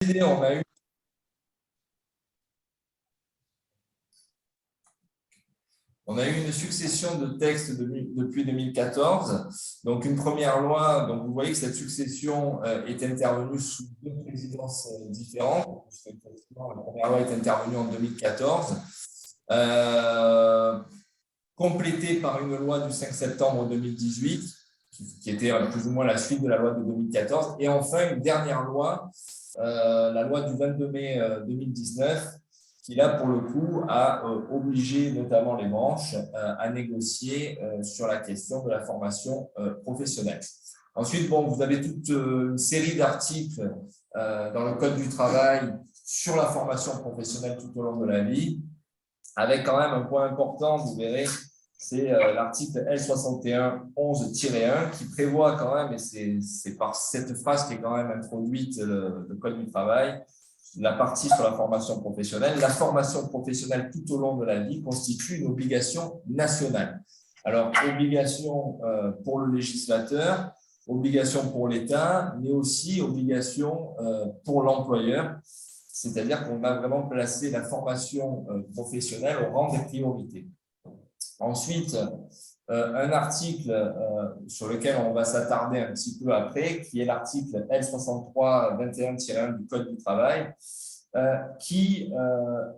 On a eu une succession de textes depuis 2014. Donc, une première loi, donc vous voyez que cette succession est intervenue sous deux présidences différentes. La première loi est intervenue en 2014, complétée par une loi du 5 septembre 2018, qui était plus ou moins la suite de la loi de 2014. Et enfin, une dernière loi, la loi du 22 mai 2019, qui là, pour le coup, a obligé notamment les branches à négocier sur la question de la formation professionnelle. Ensuite, bon, vous avez toute une série d'articles dans le Code du travail sur la formation professionnelle tout au long de la vie, avec quand même un point important, vous verrez, c'est l'article L6111-1 qui prévoit quand même, et c'est par cette phrase qui est quand même introduite le Code du travail, la partie sur la formation professionnelle. La formation professionnelle tout au long de la vie constitue une obligation nationale. Alors, obligation pour le législateur, obligation pour l'État, mais aussi obligation pour l'employeur. C'est-à-dire qu'on a vraiment placé la formation professionnelle au rang des priorités. Ensuite, un article sur lequel on va s'attarder un petit peu après, qui est l'article L6321-1 du Code du travail, qui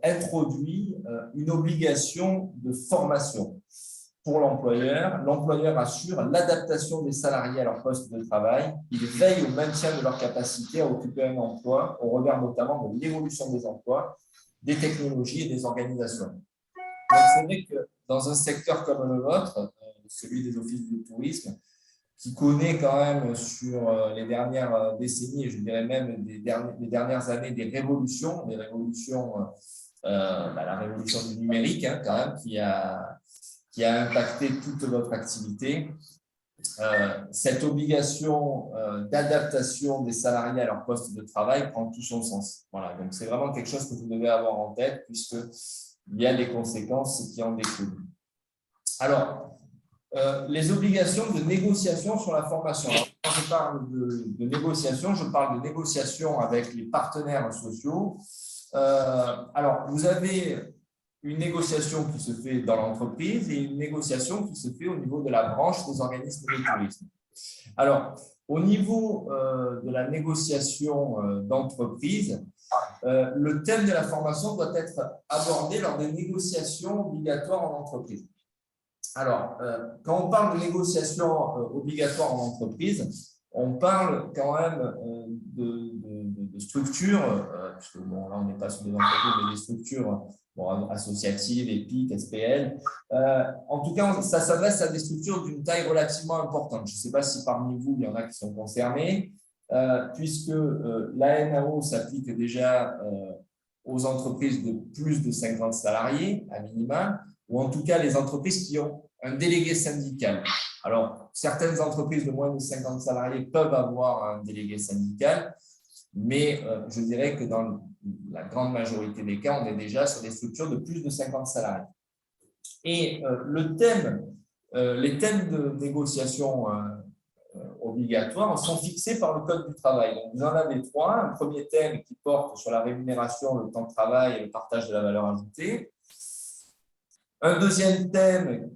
introduit une obligation de formation pour l'employeur. L'employeur assure l'adaptation des salariés à leur poste de travail. Il veille au maintien de leur capacité à occuper un emploi, au regard notamment de l'évolution des emplois, des technologies et des organisations. Donc, c'est vrai que dans un secteur comme le vôtre, celui des offices de tourisme, qui connaît quand même sur les dernières décennies, et je dirais même les dernières années, des révolutions, la révolution du numérique, quand même, qui a impacté toute votre activité. Cette obligation d'adaptation des salariés à leur poste de travail prend tout son sens. Voilà, donc c'est vraiment quelque chose que vous devez avoir en tête, puisqu'il y a des conséquences qui en découlent. Alors, les obligations de négociation sur la formation. Alors, quand je parle de négociation, je parle de négociation avec les partenaires sociaux. Alors, vous avez une négociation qui se fait dans l'entreprise et une négociation qui se fait au niveau de la branche des organismes de tourisme. Alors, au niveau de la négociation d'entreprise, le thème de la formation doit être abordé lors des négociations obligatoires en entreprise. Alors, quand on parle de négociation obligatoire en entreprise, on parle quand même de structures, puisque bon, là on n'est pas sur des entreprises, mais des structures associatives, EPIC, SPL. En tout cas, ça s'adresse à des structures d'une taille relativement importante. Je ne sais pas si parmi vous, il y en a qui sont concernés, puisque l'ANAO s'applique déjà aux entreprises de plus de 50 salariés à minima, ou en tout cas les entreprises qui ont un délégué syndical. Alors, certaines entreprises de moins de 50 salariés peuvent avoir un délégué syndical, mais je dirais que dans la grande majorité des cas, on est déjà sur des structures de plus de 50 salariés. Et les thèmes de négociation obligatoires sont fixés par le Code du travail. Donc, vous en avez trois. Un premier thème qui porte sur la rémunération, le temps de travail et le partage de la valeur ajoutée. Un deuxième thème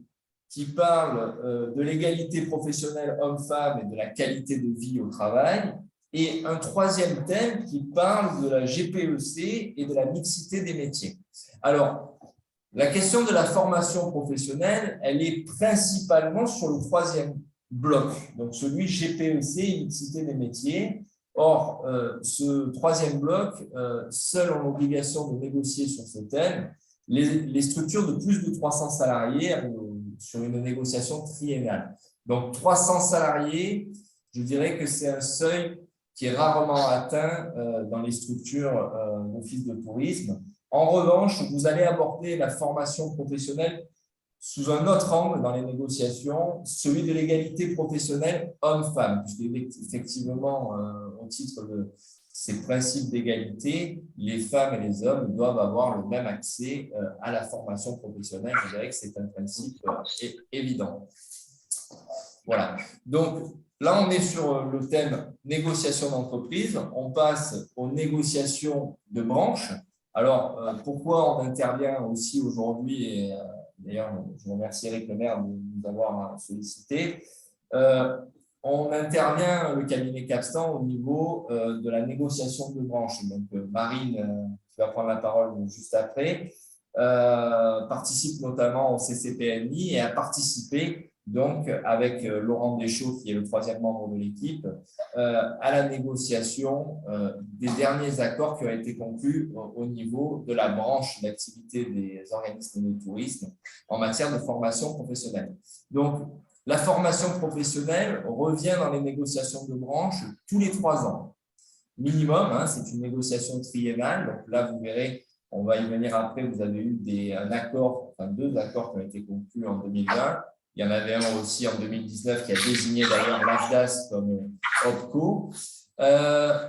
qui parle de l'égalité professionnelle homme-femme et de la qualité de vie au travail. Et un troisième thème qui parle de la GPEC et de la mixité des métiers. Alors, la question de la formation professionnelle, elle est principalement sur le troisième bloc, donc celui GPEC et mixité des métiers. Or, ce troisième bloc, seul en obligation de négocier sur ce thème, les structures de plus de 300 salariés sur une négociation triennale. Donc, 300 salariés, je dirais que c'est un seuil qui est rarement atteint dans les structures d'office de tourisme. En revanche, vous allez aborder la formation professionnelle sous un autre angle dans les négociations, celui de l'égalité professionnelle homme-femme, puisqu'effectivement, au titre de ces principes d'égalité, les femmes et les hommes doivent avoir le même accès à la formation professionnelle. Je dirais que c'est un principe évident. Voilà. Donc, Là, on est sur le thème négociation d'entreprise. On passe aux négociations de branche. Alors, pourquoi on intervient aussi aujourd'hui, et d'ailleurs, je remercie Eric Lemaire de nous avoir sollicité. On intervient, le cabinet Capstan, au niveau de la négociation de branche. Donc, Marine, qui va prendre la parole juste après, participe notamment au CCPNI et a participé donc avec Laurent Deschaux, qui est le troisième membre de l'équipe, à la négociation des derniers accords qui ont été conclus au niveau de la branche d'activité des organismes de tourisme en matière de formation professionnelle. Donc, la formation professionnelle revient dans les négociations de branche tous les 3 ans. Minimum, hein, c'est une négociation triennale. Donc là, vous verrez, on va y venir après, vous avez eu 2 accords qui ont été conclus en 2020. Il y en avait un aussi en 2019 qui a désigné d'ailleurs l'AFDAS comme OPCO.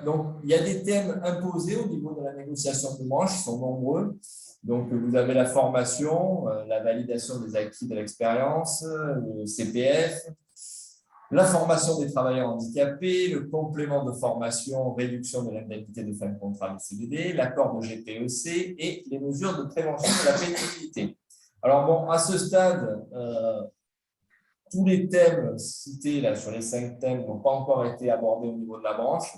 Donc, il y a des thèmes imposés au niveau de la négociation de branche, ils sont nombreux. Donc, vous avez la formation, la validation des acquis de l'expérience, le CPF, la formation des travailleurs handicapés, le complément de formation, réduction de l'indemnité de fin de contrat de CDD, l'accord de GPEC et les mesures de prévention de la pénibilité. Alors, bon, à ce stade, tous les thèmes cités là, sur les 5 thèmes n'ont pas encore été abordés au niveau de la branche.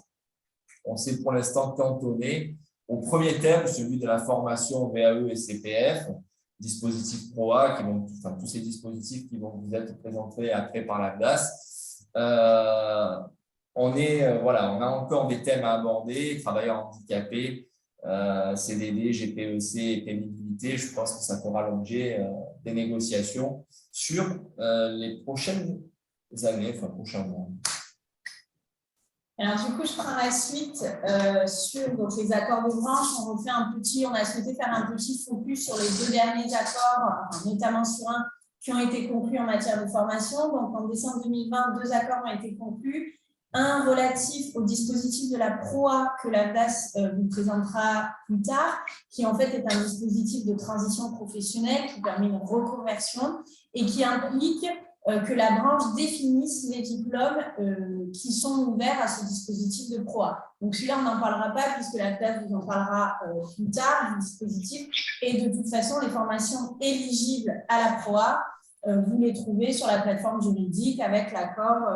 On s'est pour l'instant cantonné au premier thème, celui de la formation VAE et CPF, dispositifs PROA, tous ces dispositifs qui vont vous être présentés après par l'AFDAS. On a encore des thèmes à aborder, travailleurs handicapés, CDD, GPEC et pénibilité. Je pense que ça fera l'objet des négociations sur les prochaines années, prochains mois. Alors, du coup, je prends la suite sur donc, les accords de branche. On a souhaité faire un petit focus sur les 2 derniers accords, notamment sur un qui ont été conclus en matière de formation. Donc, en décembre 2020, 2 accords ont été conclus. Un relatif au dispositif de la PROA que l'AFDAS vous présentera plus tard, qui en fait est un dispositif de transition professionnelle qui permet une reconversion et qui implique que la branche définisse les diplômes qui sont ouverts à ce dispositif de PROA. Donc celui-là, on n'en parlera pas puisque l'AFDAS vous en parlera plus tard du dispositif. Et de toute façon, les formations éligibles à la PROA, vous les trouvez sur la plateforme juridique avec l'accord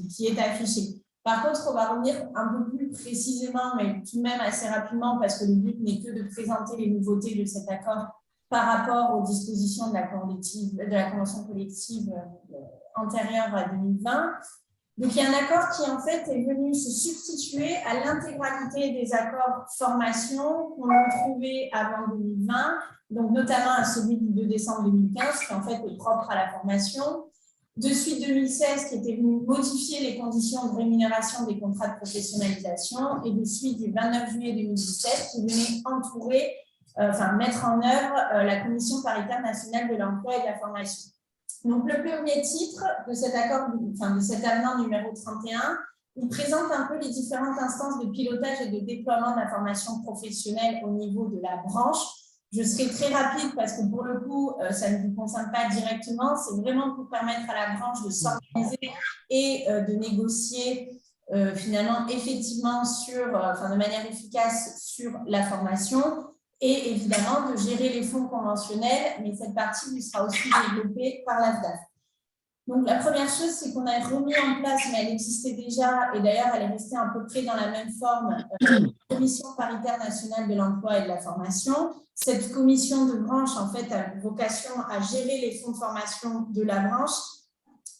qui est affiché. Par contre, on va revenir un peu plus précisément, mais tout de même assez rapidement, parce que le but n'est que de présenter les nouveautés de cet accord par rapport aux dispositions de la convention collective antérieure à 2020. Donc, il y a un accord qui, en fait, est venu se substituer à l'intégralité des accords formation qu'on a trouvés avant 2020, donc notamment à celui du 2 décembre 2015, qui, en fait, est propre à la formation. De suite 2016, qui était venu modifier les conditions de rémunération des contrats de professionnalisation, et de suite du 29 juillet 2017, qui venait mettre en œuvre la Commission paritaire nationale de l'emploi et de la formation. Donc, le premier titre de cet accord, de cet avenant numéro 31, il présente un peu les différentes instances de pilotage et de déploiement de la formation professionnelle au niveau de la branche. Je serai très rapide parce que pour le coup, ça ne vous concerne pas directement. C'est vraiment pour permettre à la branche de s'organiser et de négocier finalement effectivement de manière efficace sur la formation et évidemment de gérer les fonds conventionnels. Mais cette partie lui sera aussi développée par l'AFDAS. Donc, la première chose, c'est qu'on a remis en place, mais elle existait déjà, et d'ailleurs, elle est restée à peu près dans la même forme, la Commission paritaire nationale de l'emploi et de la formation. Cette commission de branche, en fait, a vocation à gérer les fonds de formation de la branche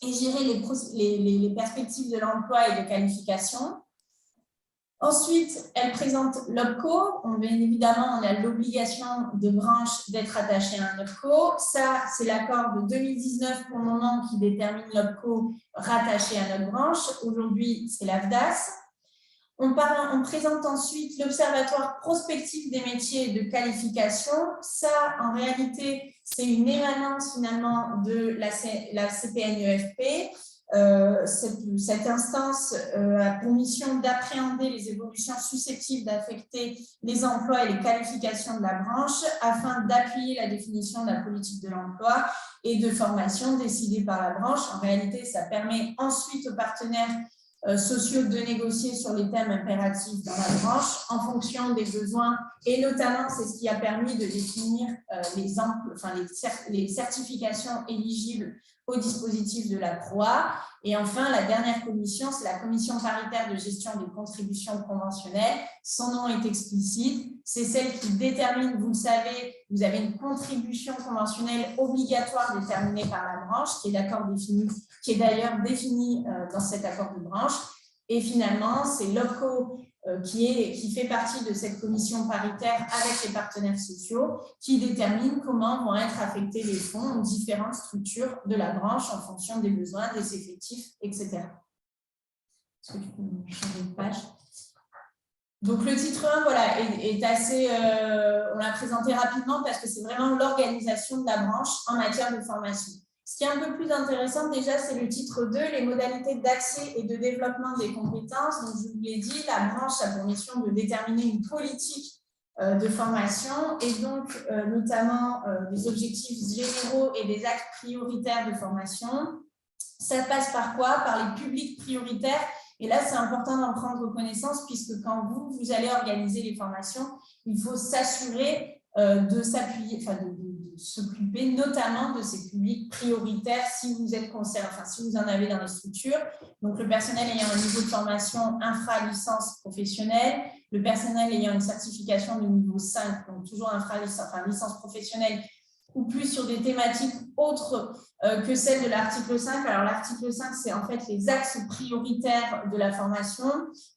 et gérer les perspectives de l'emploi et de qualification. Ensuite, elle présente l'OPCO. Bien évidemment, on a l'obligation de branche d'être attaché à un OPCO. Ça, c'est l'accord de 2019 pour le moment qui détermine l'OPCO rattaché à notre branche. Aujourd'hui, c'est l'AFDAS. On présente ensuite l'Observatoire prospectif des métiers de qualification. Ça, en réalité, c'est une émanence finalement de la CPNEFP. Cette instance a pour mission d'appréhender les évolutions susceptibles d'affecter les emplois et les qualifications de la branche afin d'appuyer la définition de la politique de l'emploi et de formation décidée par la branche. En réalité, ça permet ensuite aux partenaires sociaux de négocier sur les thèmes impératifs dans la branche en fonction des besoins et notamment c'est ce qui a permis de définir les certifications éligibles au dispositif de la CROA. Et enfin, la dernière commission, c'est la commission paritaire de gestion des contributions conventionnelles. Son nom est explicite, c'est celle qui détermine, vous le savez, vous avez une contribution conventionnelle obligatoire déterminée par la branche, qui est d'ailleurs définie dans cet accord de branche. Et finalement, c'est l'OPCO qui fait partie de cette commission paritaire avec les partenaires sociaux qui détermine comment vont être affectés les fonds aux différentes structures de la branche en fonction des besoins, des effectifs, etc. Est-ce que tu peux changer de page ? Donc, le titre 1 voilà, est assez… on l'a présenté rapidement parce que c'est vraiment l'organisation de la branche en matière de formation. Ce qui est un peu plus intéressant, déjà, c'est le titre 2, les modalités d'accès et de développement des compétences. Donc, je vous l'ai dit, la branche a pour mission de déterminer une politique de formation et donc notamment des objectifs généraux et des axes prioritaires de formation. Ça passe par quoi? Par les publics prioritaires. Et là, c'est important d'en prendre connaissance puisque quand vous allez organiser les formations, il faut s'assurer de s'occuper notamment de ces publics prioritaires si vous êtes concerné, si vous en avez dans les structures. Donc, le personnel ayant un niveau de formation infra-licence professionnelle, le personnel ayant une certification de niveau 5, donc toujours licence professionnelle, ou plus sur des thématiques autres que celles de l'article 5. Alors, l'article 5, c'est en fait les axes prioritaires de la formation.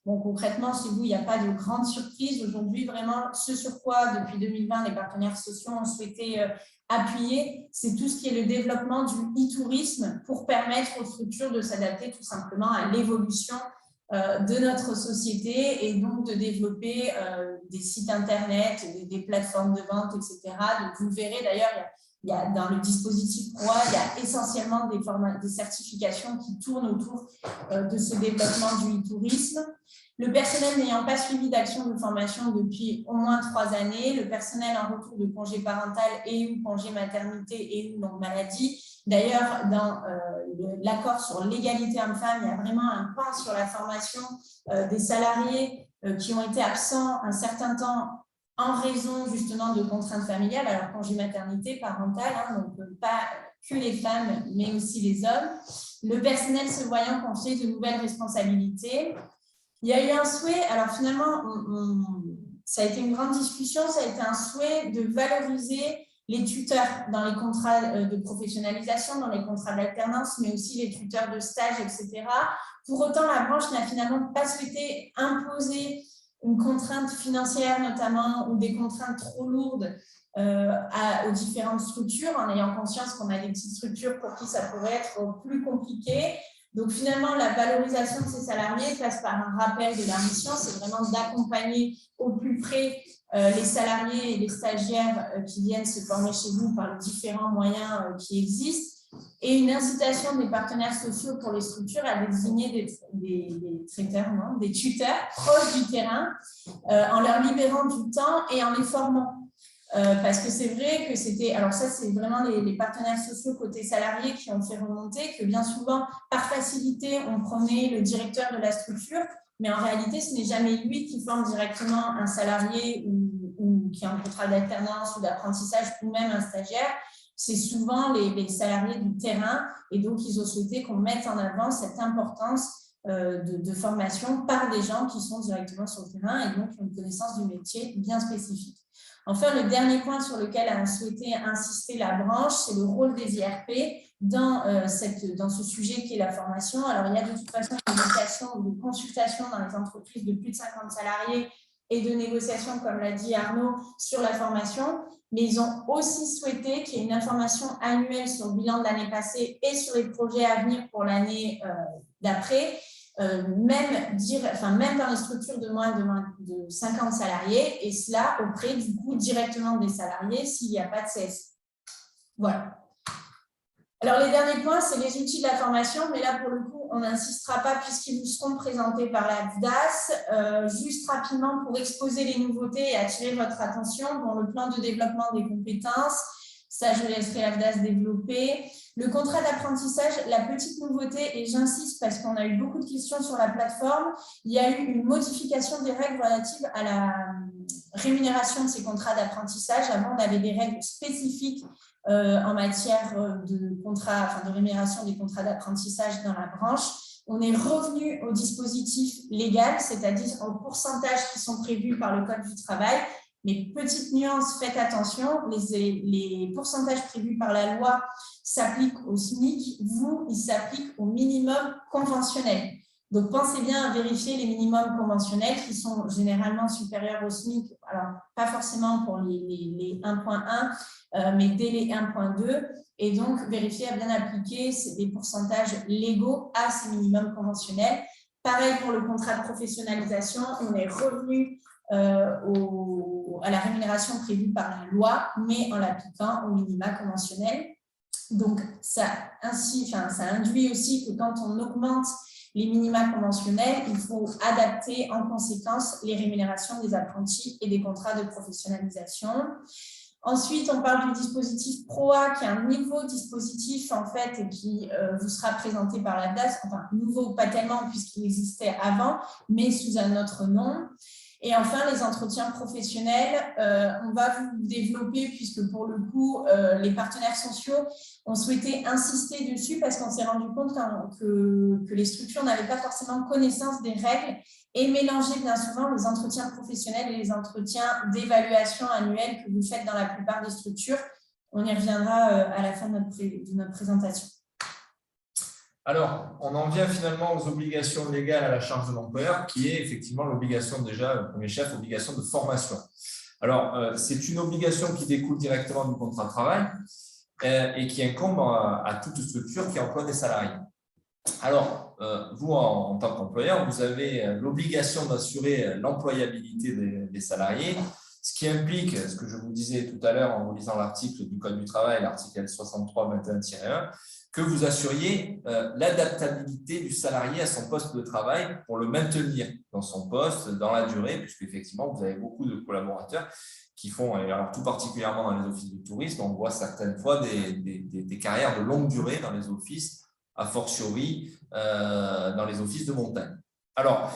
Bon, concrètement, chez vous, il n'y a pas de grande surprise. Aujourd'hui, vraiment, ce sur quoi, depuis 2020, les partenaires sociaux ont souhaité appuyer, c'est tout ce qui est le développement du e-tourisme pour permettre aux structures de s'adapter tout simplement à l'évolution de notre société et donc de développer des sites internet, des plateformes de vente, etc. Donc, vous verrez d'ailleurs, il y a dans le dispositif CROA, il y a essentiellement des certifications qui tournent autour de ce développement du e-tourisme. Le personnel n'ayant pas suivi d'action de formation depuis au moins 3 années, le personnel en retour de congé parental et ou congé maternité et ou longue maladie. D'ailleurs, dans l'accord sur l'égalité homme-femme, il y a vraiment un pan sur la formation des salariés qui ont été absents un certain temps en raison justement de contraintes familiales, alors congé maternité, parental, donc pas que les femmes, mais aussi les hommes. Le personnel se voyant confier de nouvelles responsabilités. Il y a eu un souhait, alors finalement, ça a été une grande discussion, ça a été un souhait de valoriser les tuteurs dans les contrats de professionnalisation, dans les contrats d'alternance, mais aussi les tuteurs de stage, etc. Pour autant, la branche n'a finalement pas souhaité imposer une contrainte financière notamment ou des contraintes trop lourdes aux différentes structures, en ayant conscience qu'on a des petites structures pour qui ça pourrait être plus compliqué. Donc, finalement, la valorisation de ces salariés passe par un rappel de la mission, c'est vraiment d'accompagner au plus près les salariés et les stagiaires qui viennent se former chez vous par les différents moyens qui existent et une incitation des partenaires sociaux pour les structures à désigner des tuteurs proches du terrain en leur libérant du temps et en les formant. Parce que c'est vrai que c'était… Alors ça, c'est vraiment les partenaires sociaux côté salariés qui ont fait remonter que bien souvent, par facilité, on prenait le directeur de la structure, mais en réalité, ce n'est jamais lui qui forme directement un salarié ou qui a un contrat d'alternance ou d'apprentissage ou même un stagiaire. C'est souvent les salariés du terrain et donc ils ont souhaité qu'on mette en avant cette importance de formation par des gens qui sont directement sur le terrain et donc qui ont une connaissance du métier bien spécifique. Enfin, le dernier point sur lequel a souhaité insister la branche, c'est le rôle des IRP dans ce sujet qui est la formation. Alors, il y a de toute façon une éducation ou de consultation dans les entreprises de plus de 50 salariés et de négociation, comme l'a dit Arnaud, sur la formation. Mais ils ont aussi souhaité qu'il y ait une information annuelle sur le bilan de l'année passée et sur les projets à venir pour l'année d'après. Même dans les structures de moins de 50 salariés, et cela auprès du coup directement des salariés s'il n'y a pas de CSE. Voilà. Alors, les derniers points, c'est les outils de la formation, mais là, pour le coup, on n'insistera pas puisqu'ils vous seront présentés par la DAS. Juste rapidement, pour exposer les nouveautés et attirer votre attention, dans le plan de développement des compétences, ça, je laisserai la DAS développer. Le contrat d'apprentissage, la petite nouveauté, et j'insiste parce qu'on a eu beaucoup de questions sur la plateforme, il y a eu une modification des règles relatives à la rémunération de ces contrats d'apprentissage. Avant, on avait des règles spécifiques en matière de contrat, enfin de rémunération des contrats d'apprentissage dans la branche. On est revenu au dispositif légal, c'est-à-dire aux pourcentages qui sont prévus par le Code du travail. Mais petite nuance, faites attention, les pourcentages prévus par la loi s'appliquent au SMIC, vous, ils s'appliquent au minimum conventionnel. Donc, pensez bien à vérifier les minimums conventionnels qui sont généralement supérieurs au SMIC. Alors, pas forcément pour les 1.1, mais dès les 1.2. Et donc, vérifiez à bien appliquer des pourcentages légaux à ces minimums conventionnels. Pareil pour le contrat de professionnalisation, on est revenu à la rémunération prévue par la loi, mais en l'appliquant au minima conventionnel. Donc, ça induit aussi que quand on augmente les minima conventionnels, il faut adapter en conséquence les rémunérations des apprentis et des contrats de professionnalisation. Ensuite, on parle du dispositif PROA, qui est un nouveau dispositif en fait et qui vous sera présenté par la DAS, enfin nouveau pas tellement puisqu'il existait avant, mais sous un autre nom. Et enfin, les entretiens professionnels, on va vous développer puisque pour le coup, les partenaires sociaux ont souhaité insister dessus parce qu'on s'est rendu compte que les structures n'avaient pas forcément connaissance des règles et mélanger bien souvent les entretiens professionnels et les entretiens d'évaluation annuelle que vous faites dans la plupart des structures. On y reviendra à la fin de notre présentation. Alors, on en vient finalement aux obligations légales à la charge de l'employeur, qui est effectivement l'obligation déjà, le premier chef, obligation de formation. Alors, c'est une obligation qui découle directement du contrat de travail et qui incombe à toute structure qui emploie des salariés. Alors, vous, en tant qu'employeur, vous avez l'obligation d'assurer l'employabilité des salariés, ce qui implique, ce que je vous disais tout à l'heure en vous lisant l'article du Code du travail, l'article 63-21-1, que vous assuriez l'adaptabilité du salarié à son poste de travail pour le maintenir dans son poste, dans la durée, puisque effectivement, vous avez beaucoup de collaborateurs qui font, et alors tout particulièrement dans les offices de tourisme, on voit certaines fois des carrières de longue durée dans les offices, a fortiori dans les offices de montagne. Alors,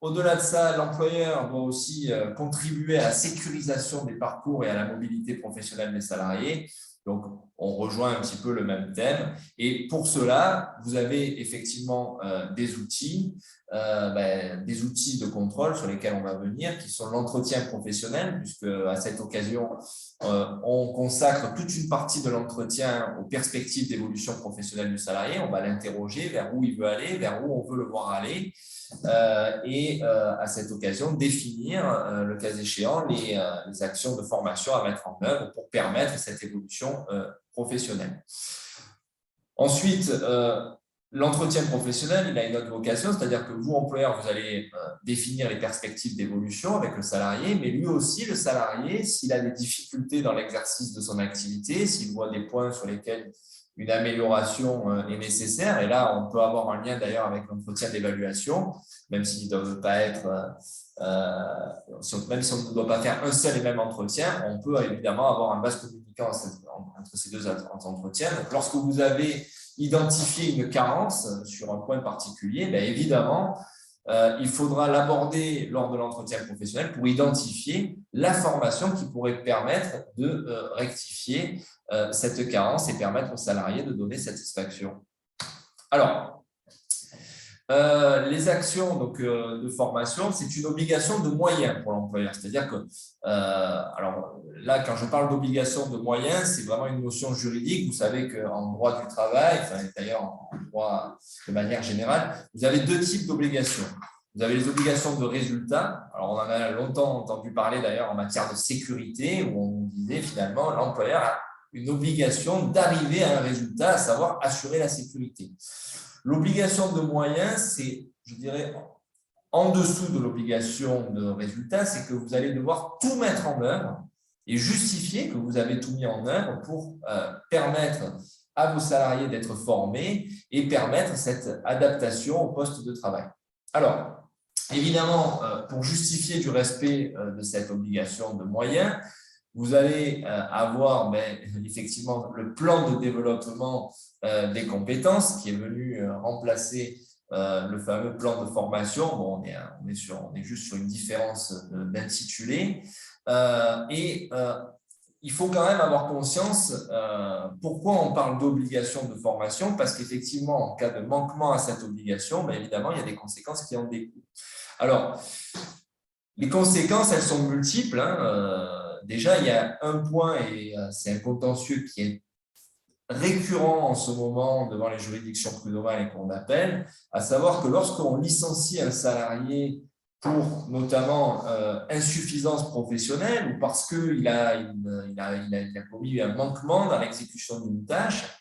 au-delà de ça, l'employeur doit aussi contribuer à la sécurisation des parcours et à la mobilité professionnelle des salariés. Donc, on rejoint un petit peu le même thème. Et pour cela, vous avez effectivement des outils de contrôle sur lesquels on va venir, qui sont l'entretien professionnel, puisque à cette occasion, on consacre toute une partie de l'entretien aux perspectives d'évolution professionnelle du salarié. On va l'interroger vers où il veut aller, vers où on veut le voir aller. Et à cette occasion, définir, le cas échéant, les actions de formation à mettre en œuvre pour permettre cette évolution professionnelle. Ensuite, l'entretien professionnel, il a une autre vocation, c'est-à-dire que vous, employeur, vous allez définir les perspectives d'évolution avec le salarié, mais lui aussi, le salarié, s'il a des difficultés dans l'exercice de son activité, s'il voit des points sur lesquels une amélioration est nécessaire, et là, on peut avoir un lien d'ailleurs avec l'entretien d'évaluation, même s'ils ne doivent pas être, même si on ne doit pas faire un seul et même entretien, on peut évidemment avoir un vase communicant entre ces deux entretiens. Donc, lorsque vous avez identifié une carence sur un point particulier, bien évidemment, il faudra l'aborder lors de l'entretien professionnel pour identifier la formation qui pourrait permettre de rectifier cette carence et permettre aux salariés de donner satisfaction. Alors, les actions de formation, c'est une obligation de moyens pour l'employeur. C'est-à-dire que, alors là, quand je parle d'obligation de moyens, c'est vraiment une notion juridique. Vous savez qu'en droit du travail, d'ailleurs en droit de manière générale, vous avez deux types d'obligations. Vous avez les obligations de résultat. Alors, on en a longtemps entendu parler d'ailleurs en matière de sécurité, où on disait finalement l'employeur a une obligation d'arriver à un résultat, à savoir assurer la sécurité. L'obligation de moyens, c'est, je dirais, en dessous de l'obligation de résultat, c'est que vous allez devoir tout mettre en œuvre et justifier que vous avez tout mis en œuvre pour permettre à vos salariés d'être formés et permettre cette adaptation au poste de travail. Alors, évidemment, pour justifier du respect de cette obligation de moyens, vous allez avoir effectivement le plan de développement des compétences qui est venu remplacer le fameux plan de formation. Bon, on est juste sur une différence d'intitulé. Il faut quand même avoir conscience pourquoi on parle d'obligation de formation, parce qu'effectivement, en cas de manquement à cette obligation, évidemment, il y a des conséquences qui en découlent. Alors, les conséquences, elles sont multiples. Déjà, il y a un point, et c'est un contentieux qui est récurrent en ce moment devant les juridictions prud'homales et qu'on appelle, à savoir que lorsqu'on licencie un salarié pour notamment insuffisance professionnelle ou parce qu'il a commis un manquement dans l'exécution d'une tâche,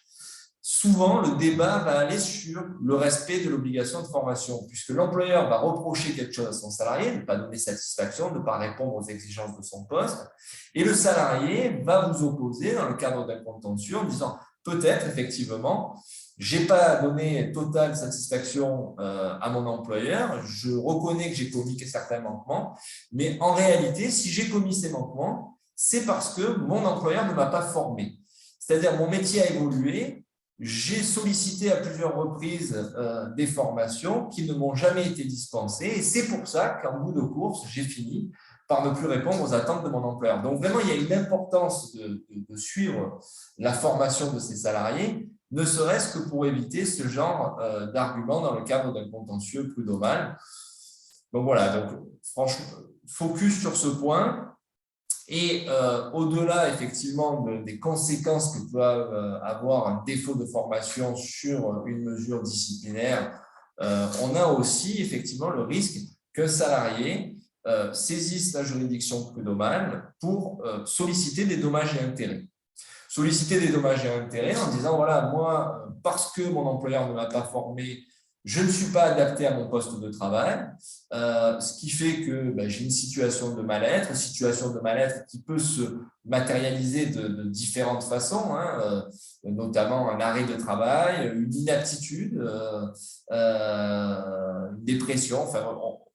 souvent le débat va aller sur le respect de l'obligation de formation, puisque l'employeur va reprocher quelque chose à son salarié, de ne pas donner satisfaction, de ne pas répondre aux exigences de son poste, et le salarié va vous opposer dans le cadre d'un contentieux en disant peut-être effectivement, je n'ai pas donné totale satisfaction à mon employeur, je reconnais que j'ai commis certains manquements, mais en réalité, si j'ai commis ces manquements, c'est parce que mon employeur ne m'a pas formé. C'est-à-dire mon métier a évolué, j'ai sollicité à plusieurs reprises des formations qui ne m'ont jamais été dispensées, et c'est pour ça qu'en bout de course, j'ai fini par ne plus répondre aux attentes de mon employeur. Donc vraiment, il y a une importance de suivre la formation de ces salariés, ne serait-ce que pour éviter ce genre d'argument dans le cadre d'un contentieux prud'homal. Donc voilà, donc franchement, focus sur ce point. Et au-delà, effectivement, des conséquences que peut avoir un défaut de formation sur une mesure disciplinaire, on a aussi, effectivement, le risque qu'un salarié saisisse la juridiction prud'homale pour solliciter des dommages et intérêts. Solliciter des dommages et intérêts en disant, voilà, moi, parce que mon employeur ne m'a pas formé, je ne suis pas adapté à mon poste de travail, ce qui fait que j'ai une situation de mal-être qui peut se matérialiser de différentes façons, notamment un arrêt de travail, une inaptitude, une dépression, enfin,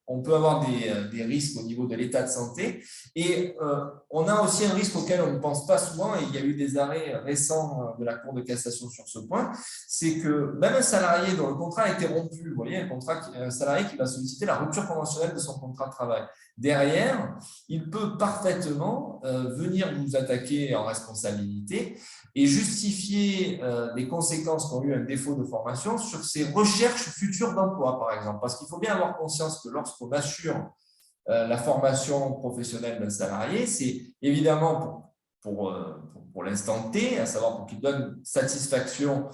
on peut avoir des risques au niveau de l'état de santé et on a aussi un risque auquel on ne pense pas souvent, et il y a eu des arrêts récents de la Cour de cassation sur ce point, c'est que même un salarié dont le contrat a été rompu, vous voyez, un salarié qui va solliciter la rupture conventionnelle de son contrat de travail, derrière, il peut parfaitement venir vous attaquer en responsabilité et justifier les conséquences qu'ont eu un défaut de formation sur ses recherches futures d'emploi, par exemple. Parce qu'il faut bien avoir conscience que lorsqu'on assure la formation professionnelle d'un salarié, c'est évidemment pour l'instant T, à savoir pour qu'il donne satisfaction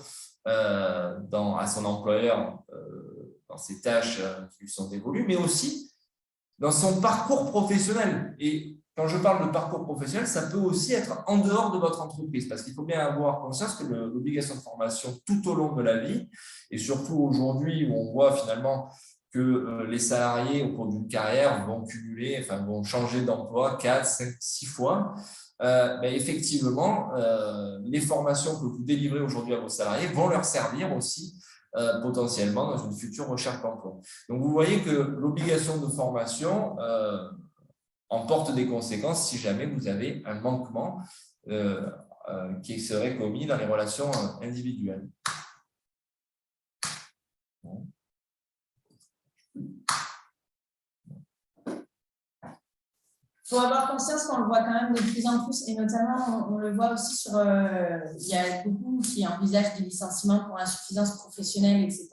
à son employeur dans ses tâches qui lui sont dévolues, mais aussi dans son parcours professionnel. Et quand je parle de parcours professionnel, ça peut aussi être en dehors de votre entreprise, parce qu'il faut bien avoir conscience que l'obligation de formation tout au long de la vie, et surtout aujourd'hui où on voit finalement que les salariés au cours d'une carrière vont changer d'emploi 4, 5, 6 fois, effectivement, les formations que vous délivrez aujourd'hui à vos salariés vont leur servir aussi potentiellement dans une future recherche d'emploi. Donc, vous voyez que l'obligation de formation emporte des conséquences si jamais vous avez un manquement qui serait commis dans les relations individuelles. Bon. Il faut avoir conscience qu'on le voit quand même de plus en plus, et notamment, on le voit aussi sur… il y a beaucoup qui envisagent des licenciements pour insuffisance professionnelle, etc.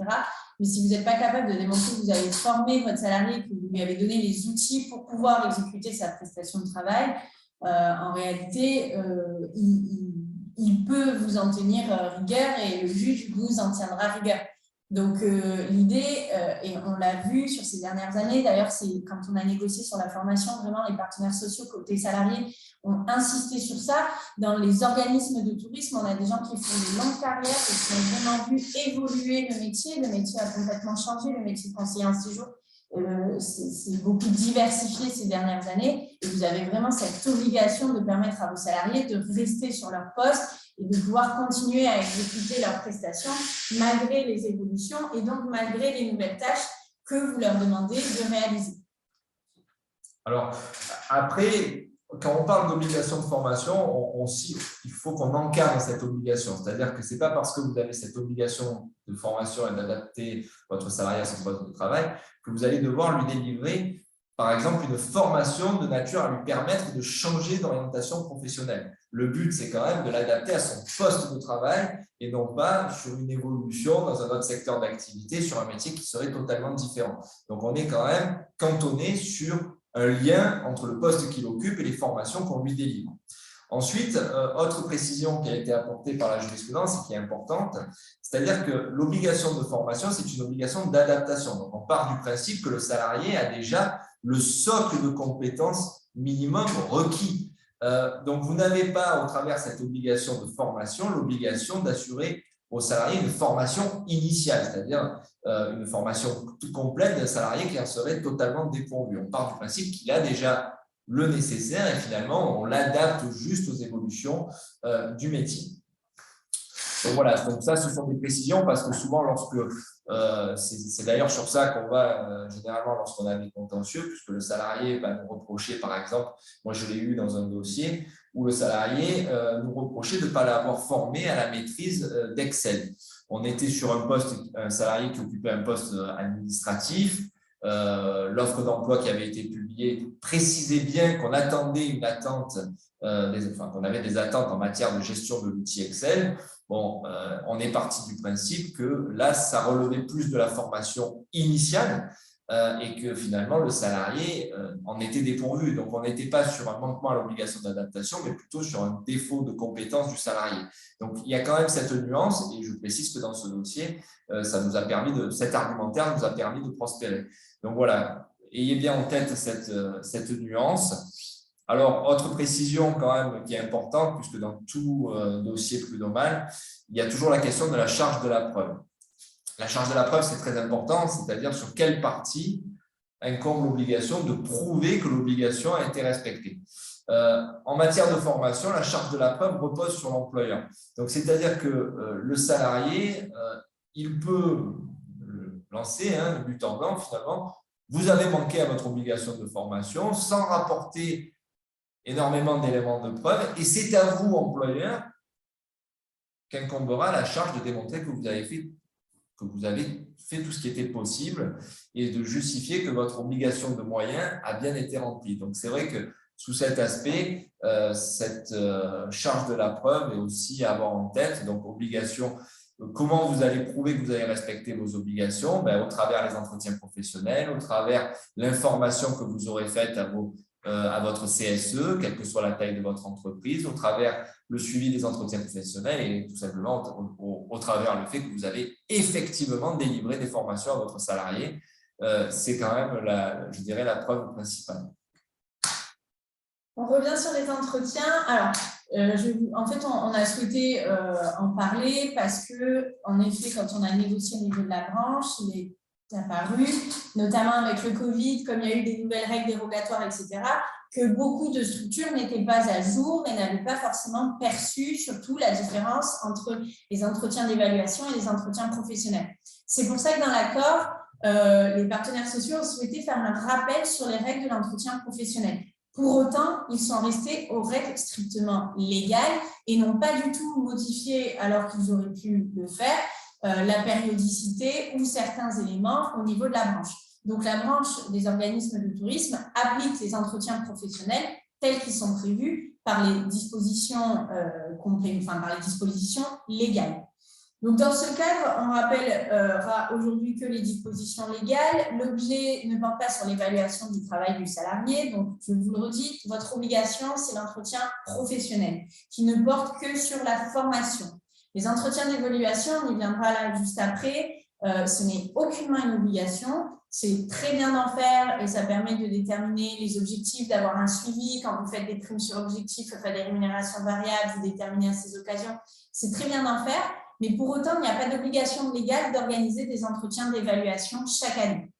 Mais si vous n'êtes pas capable de démontrer que vous avez formé votre salarié, que vous lui avez donné les outils pour pouvoir exécuter sa prestation de travail, en réalité, il peut vous en tenir rigueur et le juge vous en tiendra rigueur. Donc, l'idée, et on l'a vu sur ces dernières années, d'ailleurs, c'est quand on a négocié sur la formation, vraiment, les partenaires sociaux côté salariés ont insisté sur ça. Dans les organismes de tourisme, on a des gens qui font des longues carrières et qui ont vraiment vu évoluer le métier. Le métier a complètement changé, le métier de conseiller en séjour c'est beaucoup diversifié ces dernières années et vous avez vraiment cette obligation de permettre à vos salariés de rester sur leur poste et de pouvoir continuer à exécuter leurs prestations malgré les évolutions et donc malgré les nouvelles tâches que vous leur demandez de réaliser. Alors, après, quand on parle d'obligation de formation, il faut qu'on encadre cette obligation. C'est-à-dire que ce n'est pas parce que vous avez cette obligation de formation et d'adapter votre salarié à son poste de travail que vous allez devoir lui délivrer, par exemple, une formation de nature à lui permettre de changer d'orientation professionnelle. Le but, c'est quand même de l'adapter à son poste de travail et non pas sur une évolution dans un autre secteur d'activité, sur un métier qui serait totalement différent. Donc, on est quand même cantonné sur un lien entre le poste qu'il occupe et les formations qu'on lui délivre. Ensuite, autre précision qui a été apportée par la jurisprudence et qui est importante, c'est-à-dire que l'obligation de formation, c'est une obligation d'adaptation. Donc, on part du principe que le salarié a déjà le socle de compétences minimum requis. Donc, vous n'avez pas, au travers de cette obligation de formation, l'obligation d'assurer aux salariés une formation initiale, c'est-à-dire une formation toute complète d'un salarié qui en serait totalement dépourvu. On part du principe qu'il a déjà le nécessaire et finalement, on l'adapte juste aux évolutions du métier. Donc voilà, donc ça, ce sont des précisions parce que souvent, c'est d'ailleurs sur ça qu'on va généralement lorsqu'on a des contentieux, puisque le salarié va nous reprocher, par exemple, moi je l'ai eu dans un dossier où le salarié nous reprochait de ne pas l'avoir formé à la maîtrise d'Excel. On était sur un salarié qui occupait un poste administratif. L'offre d'emploi qui avait été publiée précisait bien qu'on attendait qu'on avait des attentes en matière de gestion de l'outil Excel. Bon, on est parti du principe que là, ça relevait plus de la formation initiale et que finalement, le salarié en était dépourvu. Donc, on n'était pas sur un manquement à l'obligation d'adaptation, mais plutôt sur un défaut de compétence du salarié. Donc, il y a quand même cette nuance et je précise que dans ce dossier, cet argumentaire nous a permis de prospérer. Donc, voilà, ayez bien en tête cette nuance. Alors, autre précision quand même qui est importante, puisque dans tout dossier prud'homal, il y a toujours la question de la charge de la preuve. La charge de la preuve, c'est très important, c'est-à-dire sur quelle partie incombe l'obligation de prouver que l'obligation a été respectée. En matière de formation, la charge de la preuve repose sur l'employeur. Donc, c'est-à-dire que le salarié, il peut lancer le but en blanc, finalement, vous avez manqué à votre obligation de formation sans rapporter énormément d'éléments de preuve et c'est à vous, employeur, qu'incombera la charge de démontrer que vous avez fait tout ce qui était possible et de justifier que votre obligation de moyens a bien été remplie. Donc, c'est vrai que sous cet aspect, cette charge de la preuve est aussi à avoir en tête. Donc, obligation, comment vous allez prouver que vous avez respecté vos obligations? Au travers des entretiens professionnels, au travers l'information que vous aurez faite à votre CSE, quelle que soit la taille de votre entreprise, au travers le suivi des entretiens professionnels et tout simplement au travers le fait que vous avez effectivement délivré des formations à votre salarié. C'est quand même, je dirais, la preuve principale. On revient sur les entretiens. Alors, en fait, on a souhaité en parler parce que, en effet, quand on a négocié au niveau de la branche, il est apparu, notamment avec le Covid, comme il y a eu des nouvelles règles dérogatoires, etc., que beaucoup de structures n'étaient pas à jour et n'avaient pas forcément perçu surtout la différence entre les entretiens d'évaluation et les entretiens professionnels. C'est pour ça que dans l'accord, les partenaires sociaux ont souhaité faire un rappel sur les règles de l'entretien professionnel. Pour autant, ils sont restés aux règles strictement légales et n'ont pas du tout modifié, alors qu'ils auraient pu le faire, la périodicité ou certains éléments au niveau de la branche. Donc, la branche des organismes de tourisme applique les entretiens professionnels tels qu'ils sont prévus par les dispositions, par les dispositions légales. Donc, dans ce cadre, on rappellera aujourd'hui que les dispositions légales, l'objet ne porte pas sur l'évaluation du travail du salarié. Donc, je vous le redis, votre obligation, c'est l'entretien professionnel qui ne porte que sur la formation. Les entretiens d'évaluation, on y viendra là juste après, ce n'est aucunement une obligation. C'est très bien d'en faire et ça permet de déterminer les objectifs, d'avoir un suivi. Quand vous faites des primes sur objectifs, vous faites des rémunérations variables, vous déterminez à ces occasions. C'est très bien d'en faire, mais pour autant, il n'y a pas d'obligation légale d'organiser des entretiens d'évaluation chaque année.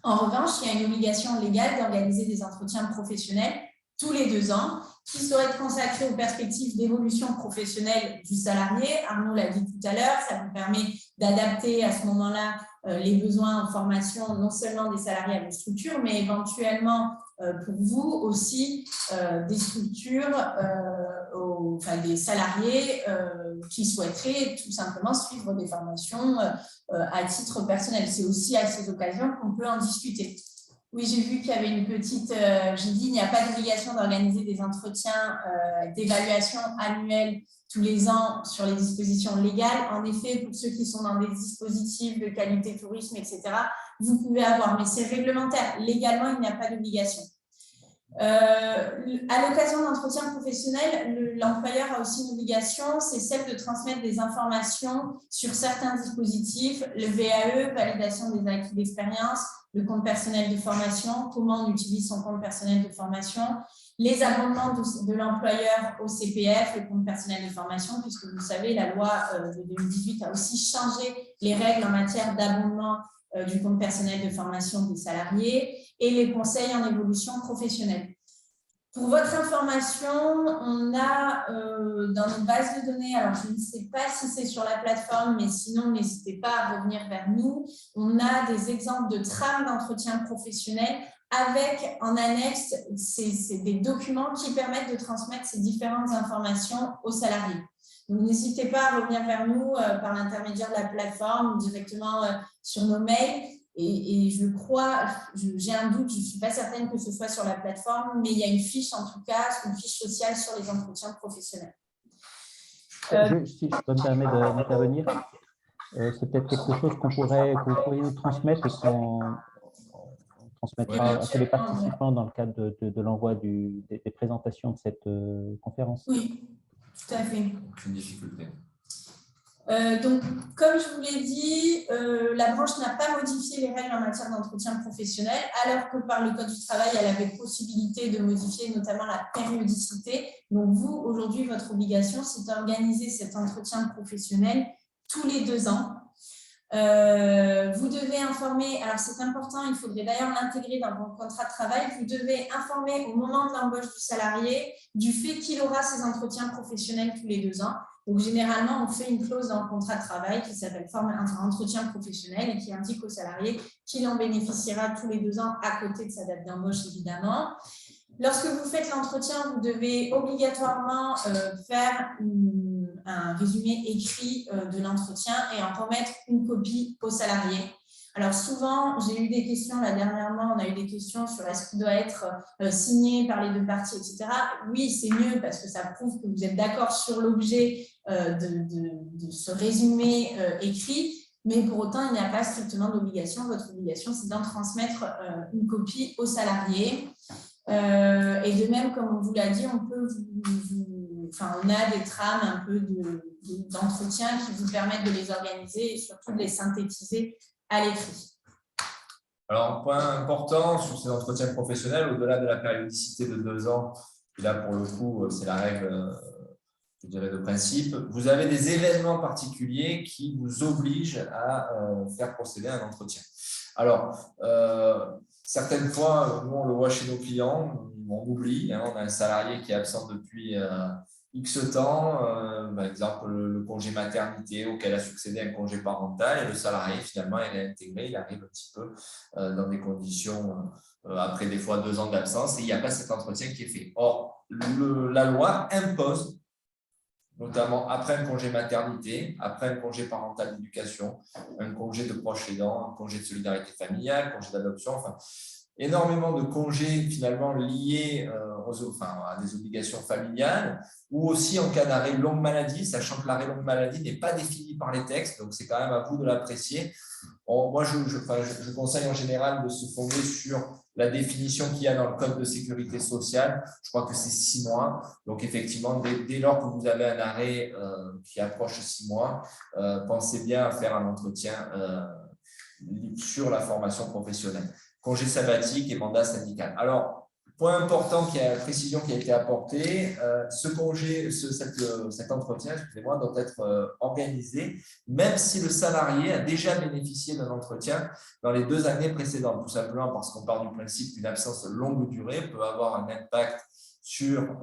En revanche, il y a une obligation légale d'organiser des entretiens professionnels tous les 2 ans, qui seraient consacrés aux perspectives d'évolution professionnelle du salarié. Arnaud l'a dit tout à l'heure, ça vous permet d'adapter à ce moment-là les besoins en formation, non seulement des salariés à vos structures, mais éventuellement pour vous aussi des structures, enfin des salariés qui souhaiteraient tout simplement suivre des formations à titre personnel. C'est aussi à ces occasions qu'on peut en discuter. Oui, j'ai vu qu'il y avait une petite… j'ai dit, il n'y a pas d'obligation d'organiser des entretiens d'évaluation annuels tous les ans sur les dispositions légales. En effet, pour ceux qui sont dans des dispositifs de qualité tourisme, etc., vous pouvez avoir, mais c'est réglementaire. Légalement, il n'y a pas d'obligation. À l'occasion d'entretiens professionnels, l'employeur a aussi une obligation, c'est celle de transmettre des informations sur certains dispositifs, le VAE, validation des acquis d'expérience, le compte personnel de formation, comment on utilise son compte personnel de formation, les abondements de l'employeur au CPF, le compte personnel de formation, puisque vous savez, la loi de 2018 a aussi changé les règles en matière d'abondement du compte personnel de formation des salariés et les conseils en évolution professionnelle. Pour votre information, on a dans nos bases de données, alors je ne sais pas si c'est sur la plateforme, mais sinon, n'hésitez pas à revenir vers nous. On a des exemples de trames d'entretien professionnel avec en annexe des documents qui permettent de transmettre ces différentes informations aux salariés. Donc, n'hésitez pas à revenir vers nous par l'intermédiaire de la plateforme ou directement sur nos mails. Et je crois, j'ai un doute, je ne suis pas certaine que ce soit sur la plateforme, mais il y a une fiche en tout cas, une fiche sociale sur les entretiens professionnels. Si je peux me permettre d'intervenir, c'est peut-être quelque chose que vous pourriez nous transmettre et qu'on transmettra à tous les participants dans le cadre de l'envoi des présentations de cette conférence. Oui, tout à fait. Aucune difficulté. Donc, comme je vous l'ai dit, la branche n'a pas modifié les règles en matière d'entretien professionnel, alors que par le Code du travail, elle avait possibilité de modifier notamment la périodicité. Donc, vous, aujourd'hui, votre obligation, c'est d'organiser cet entretien professionnel tous les 2 ans. Vous devez informer, alors c'est important, il faudrait d'ailleurs l'intégrer dans votre contrat de travail, vous devez informer au moment de l'embauche du salarié du fait qu'il aura ces entretiens professionnels tous les 2 ans. Donc, généralement, on fait une clause dans le contrat de travail qui s'appelle entretien professionnel et qui indique au salarié qu'il en bénéficiera tous les 2 ans à côté de sa date d'embauche, évidemment. Lorsque vous faites l'entretien, vous devez obligatoirement faire un résumé écrit de l'entretien et en remettre une copie au salarié. Alors souvent, j'ai eu des questions, là dernièrement, on a eu des questions sur est-ce qu'il doit être signé par les 2 parties, etc. Oui, c'est mieux parce que ça prouve que vous êtes d'accord sur l'objet de ce résumé écrit, mais pour autant, il n'y a pas strictement d'obligation. Votre obligation, c'est d'en transmettre une copie au salarié. Et de même, comme on vous l'a dit, on a des trames un peu d'entretien qui vous permettent de les organiser et surtout de les synthétiser à l'écrit. Alors, un point important sur ces entretiens professionnels, au-delà de la périodicité de 2 ans, et là pour le coup, c'est la règle, je dirais, de principe, vous avez des événements particuliers qui vous obligent à faire procéder à un entretien. Alors, certaines fois, nous, on le voit chez nos clients, on oublie, on a un salarié qui est absent depuis X temps, par exemple le congé maternité auquel a succédé un congé parental, et le salarié, finalement, il est intégré, il arrive un petit peu dans des conditions, après des fois 2 ans d'absence, et il n'y a pas cet entretien qui est fait. Or, la loi impose, notamment après un congé maternité, après un congé parental d'éducation, un congé de proche aidant, un congé de solidarité familiale, un congé d'adoption, enfin, énormément de congés finalement liés à des obligations familiales, ou aussi en cas d'arrêt longue maladie, sachant que l'arrêt longue maladie n'est pas défini par les textes, donc c'est quand même à vous de l'apprécier. Moi, je conseille en général de se fonder sur la définition qu'il y a dans le Code de sécurité sociale. Je crois que c'est 6 mois. Donc, effectivement, dès lors que vous avez un arrêt qui approche 6 mois, pensez bien à faire un entretien sur la formation professionnelle. Congé sabbatique et mandat syndical. Alors, point important, précision qui a été apportée, cet entretien, excusez-moi, doit être organisé, même si le salarié a déjà bénéficié d'un entretien dans les 2 années précédentes, tout simplement parce qu'on part du principe qu'une absence longue durée peut avoir un impact sur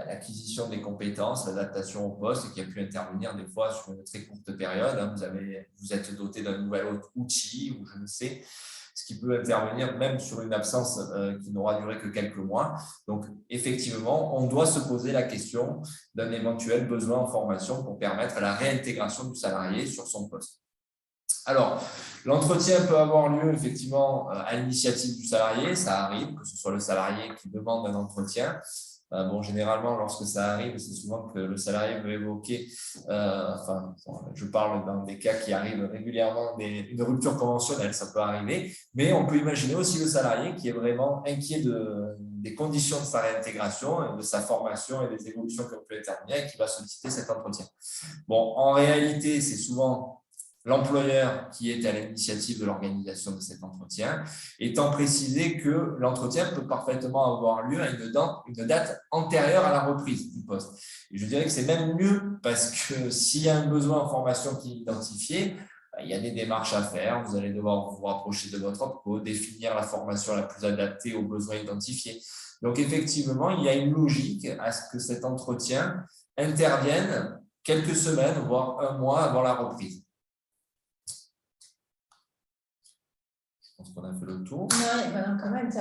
l'acquisition des compétences, l'adaptation au poste, et qui a pu intervenir des fois sur une très courte période. Hein. Vous êtes doté d'un nouvel outil ou je ne sais, ce qui peut intervenir même sur une absence qui n'aura duré que quelques mois. Donc, effectivement, on doit se poser la question d'un éventuel besoin en formation pour permettre la réintégration du salarié sur son poste. Alors, l'entretien peut avoir lieu effectivement à l'initiative du salarié, ça arrive, que ce soit le salarié qui demande un entretien. Généralement, lorsque ça arrive, c'est souvent que le salarié veut évoquer, je parle dans des cas qui arrivent régulièrement, une rupture conventionnelle, ça peut arriver, mais on peut imaginer aussi le salarié qui est vraiment inquiet des conditions de sa réintégration, de sa formation et des évolutions qui ont pu intervenir et qui va solliciter cet entretien. Bon, en réalité, c'est souvent l'employeur qui est à l'initiative de l'organisation de cet entretien, étant précisé que l'entretien peut parfaitement avoir lieu à une date antérieure à la reprise du poste. Et je dirais que c'est même mieux parce que s'il y a un besoin en formation qui est identifié, il y a des démarches à faire, vous allez devoir vous rapprocher de votre OPCO, définir la formation la plus adaptée aux besoins identifiés. Donc effectivement, il y a une logique à ce que cet entretien intervienne quelques semaines, voire 1 mois avant la reprise. Je pense qu'on a fait le tour. Non, quand même, tu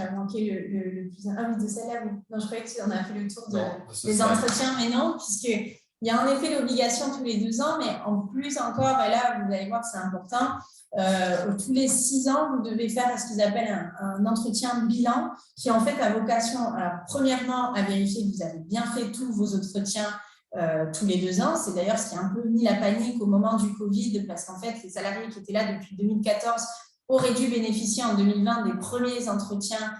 as manqué le plus… Ah oui, de celle-là, oui. Non, je croyais qu'on a fait le tour des entretiens, mais non, puisqu'il y a en effet l'obligation tous les 2 ans, mais en plus encore, et là, vous allez voir que c'est important, tous les 6 ans, vous devez faire ce qu'ils appellent un entretien bilan, qui en fait a vocation, alors, premièrement, à vérifier que vous avez bien fait tous vos entretiens tous les 2 ans. C'est d'ailleurs ce qui a un peu mis la panique au moment du Covid, parce qu'en fait, les salariés qui étaient là depuis 2014 auraient dû bénéficier en 2020 des premiers entretiens,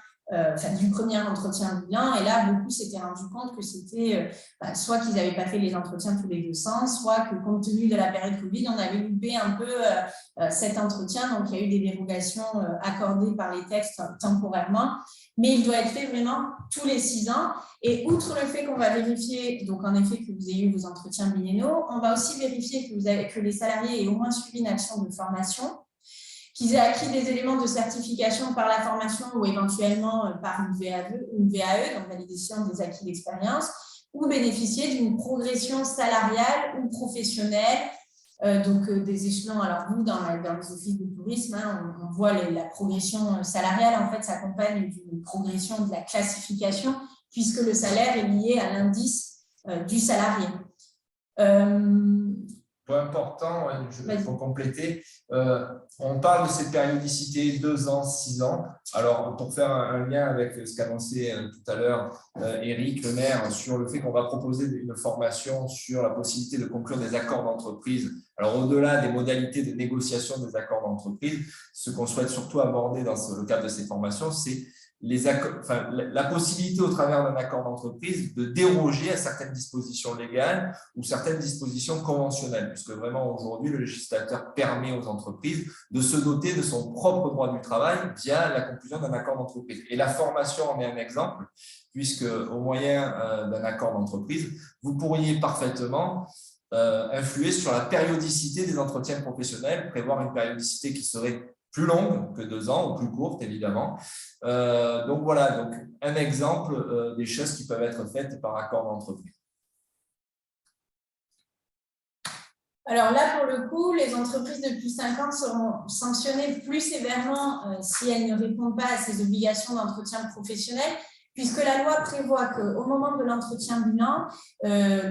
du premier entretien bilan. Et là, beaucoup s'étaient rendus compte que c'était soit qu'ils n'avaient pas fait les entretiens tous les 2 sens, soit que compte tenu de la période Covid, on avait loupé un peu cet entretien. Donc, il y a eu des dérogations accordées par les textes temporairement. Mais il doit être fait vraiment tous les 6 ans. Et outre le fait qu'on va vérifier, donc en effet, que vous ayez eu vos entretiens biennaux, on va aussi vérifier que les salariés aient au moins suivi une action de formation, qu'ils aient acquis des éléments de certification par la formation ou éventuellement par une VAE, donc validation des acquis d'expérience, ou bénéficier d'une progression salariale ou professionnelle, donc des échelons. Alors nous, dans les offices de tourisme, on voit la progression salariale, en fait, s'accompagne d'une progression de la classification, puisque le salaire est lié à l'indice du salarié. Point important, pour compléter, on parle de cette périodicité 2 ans, 6 ans. Alors, pour faire un lien avec ce qu'annonçait tout à l'heure Éric Lemaire sur le fait qu'on va proposer une formation sur la possibilité de conclure des accords d'entreprise. Alors, au-delà des modalités de négociation des accords d'entreprise, ce qu'on souhaite surtout aborder dans le cadre de ces formations, c'est la possibilité au travers d'un accord d'entreprise de déroger à certaines dispositions légales ou certaines dispositions conventionnelles, puisque vraiment aujourd'hui le législateur permet aux entreprises de se doter de son propre droit du travail via la conclusion d'un accord d'entreprise. Et la formation en est un exemple, puisque au moyen d'un accord d'entreprise, vous pourriez parfaitement influer sur la périodicité des entretiens professionnels, prévoir une périodicité qui serait plus longue que 2 ans ou plus courte, évidemment. Donc voilà, donc un exemple des choses qui peuvent être faites par accord d'entreprise. Alors là, pour le coup, les entreprises de plus de 5 ans seront sanctionnées plus sévèrement si elles ne répondent pas à ces obligations d'entretien professionnel, puisque la loi prévoit qu'au moment de l'entretien bilan,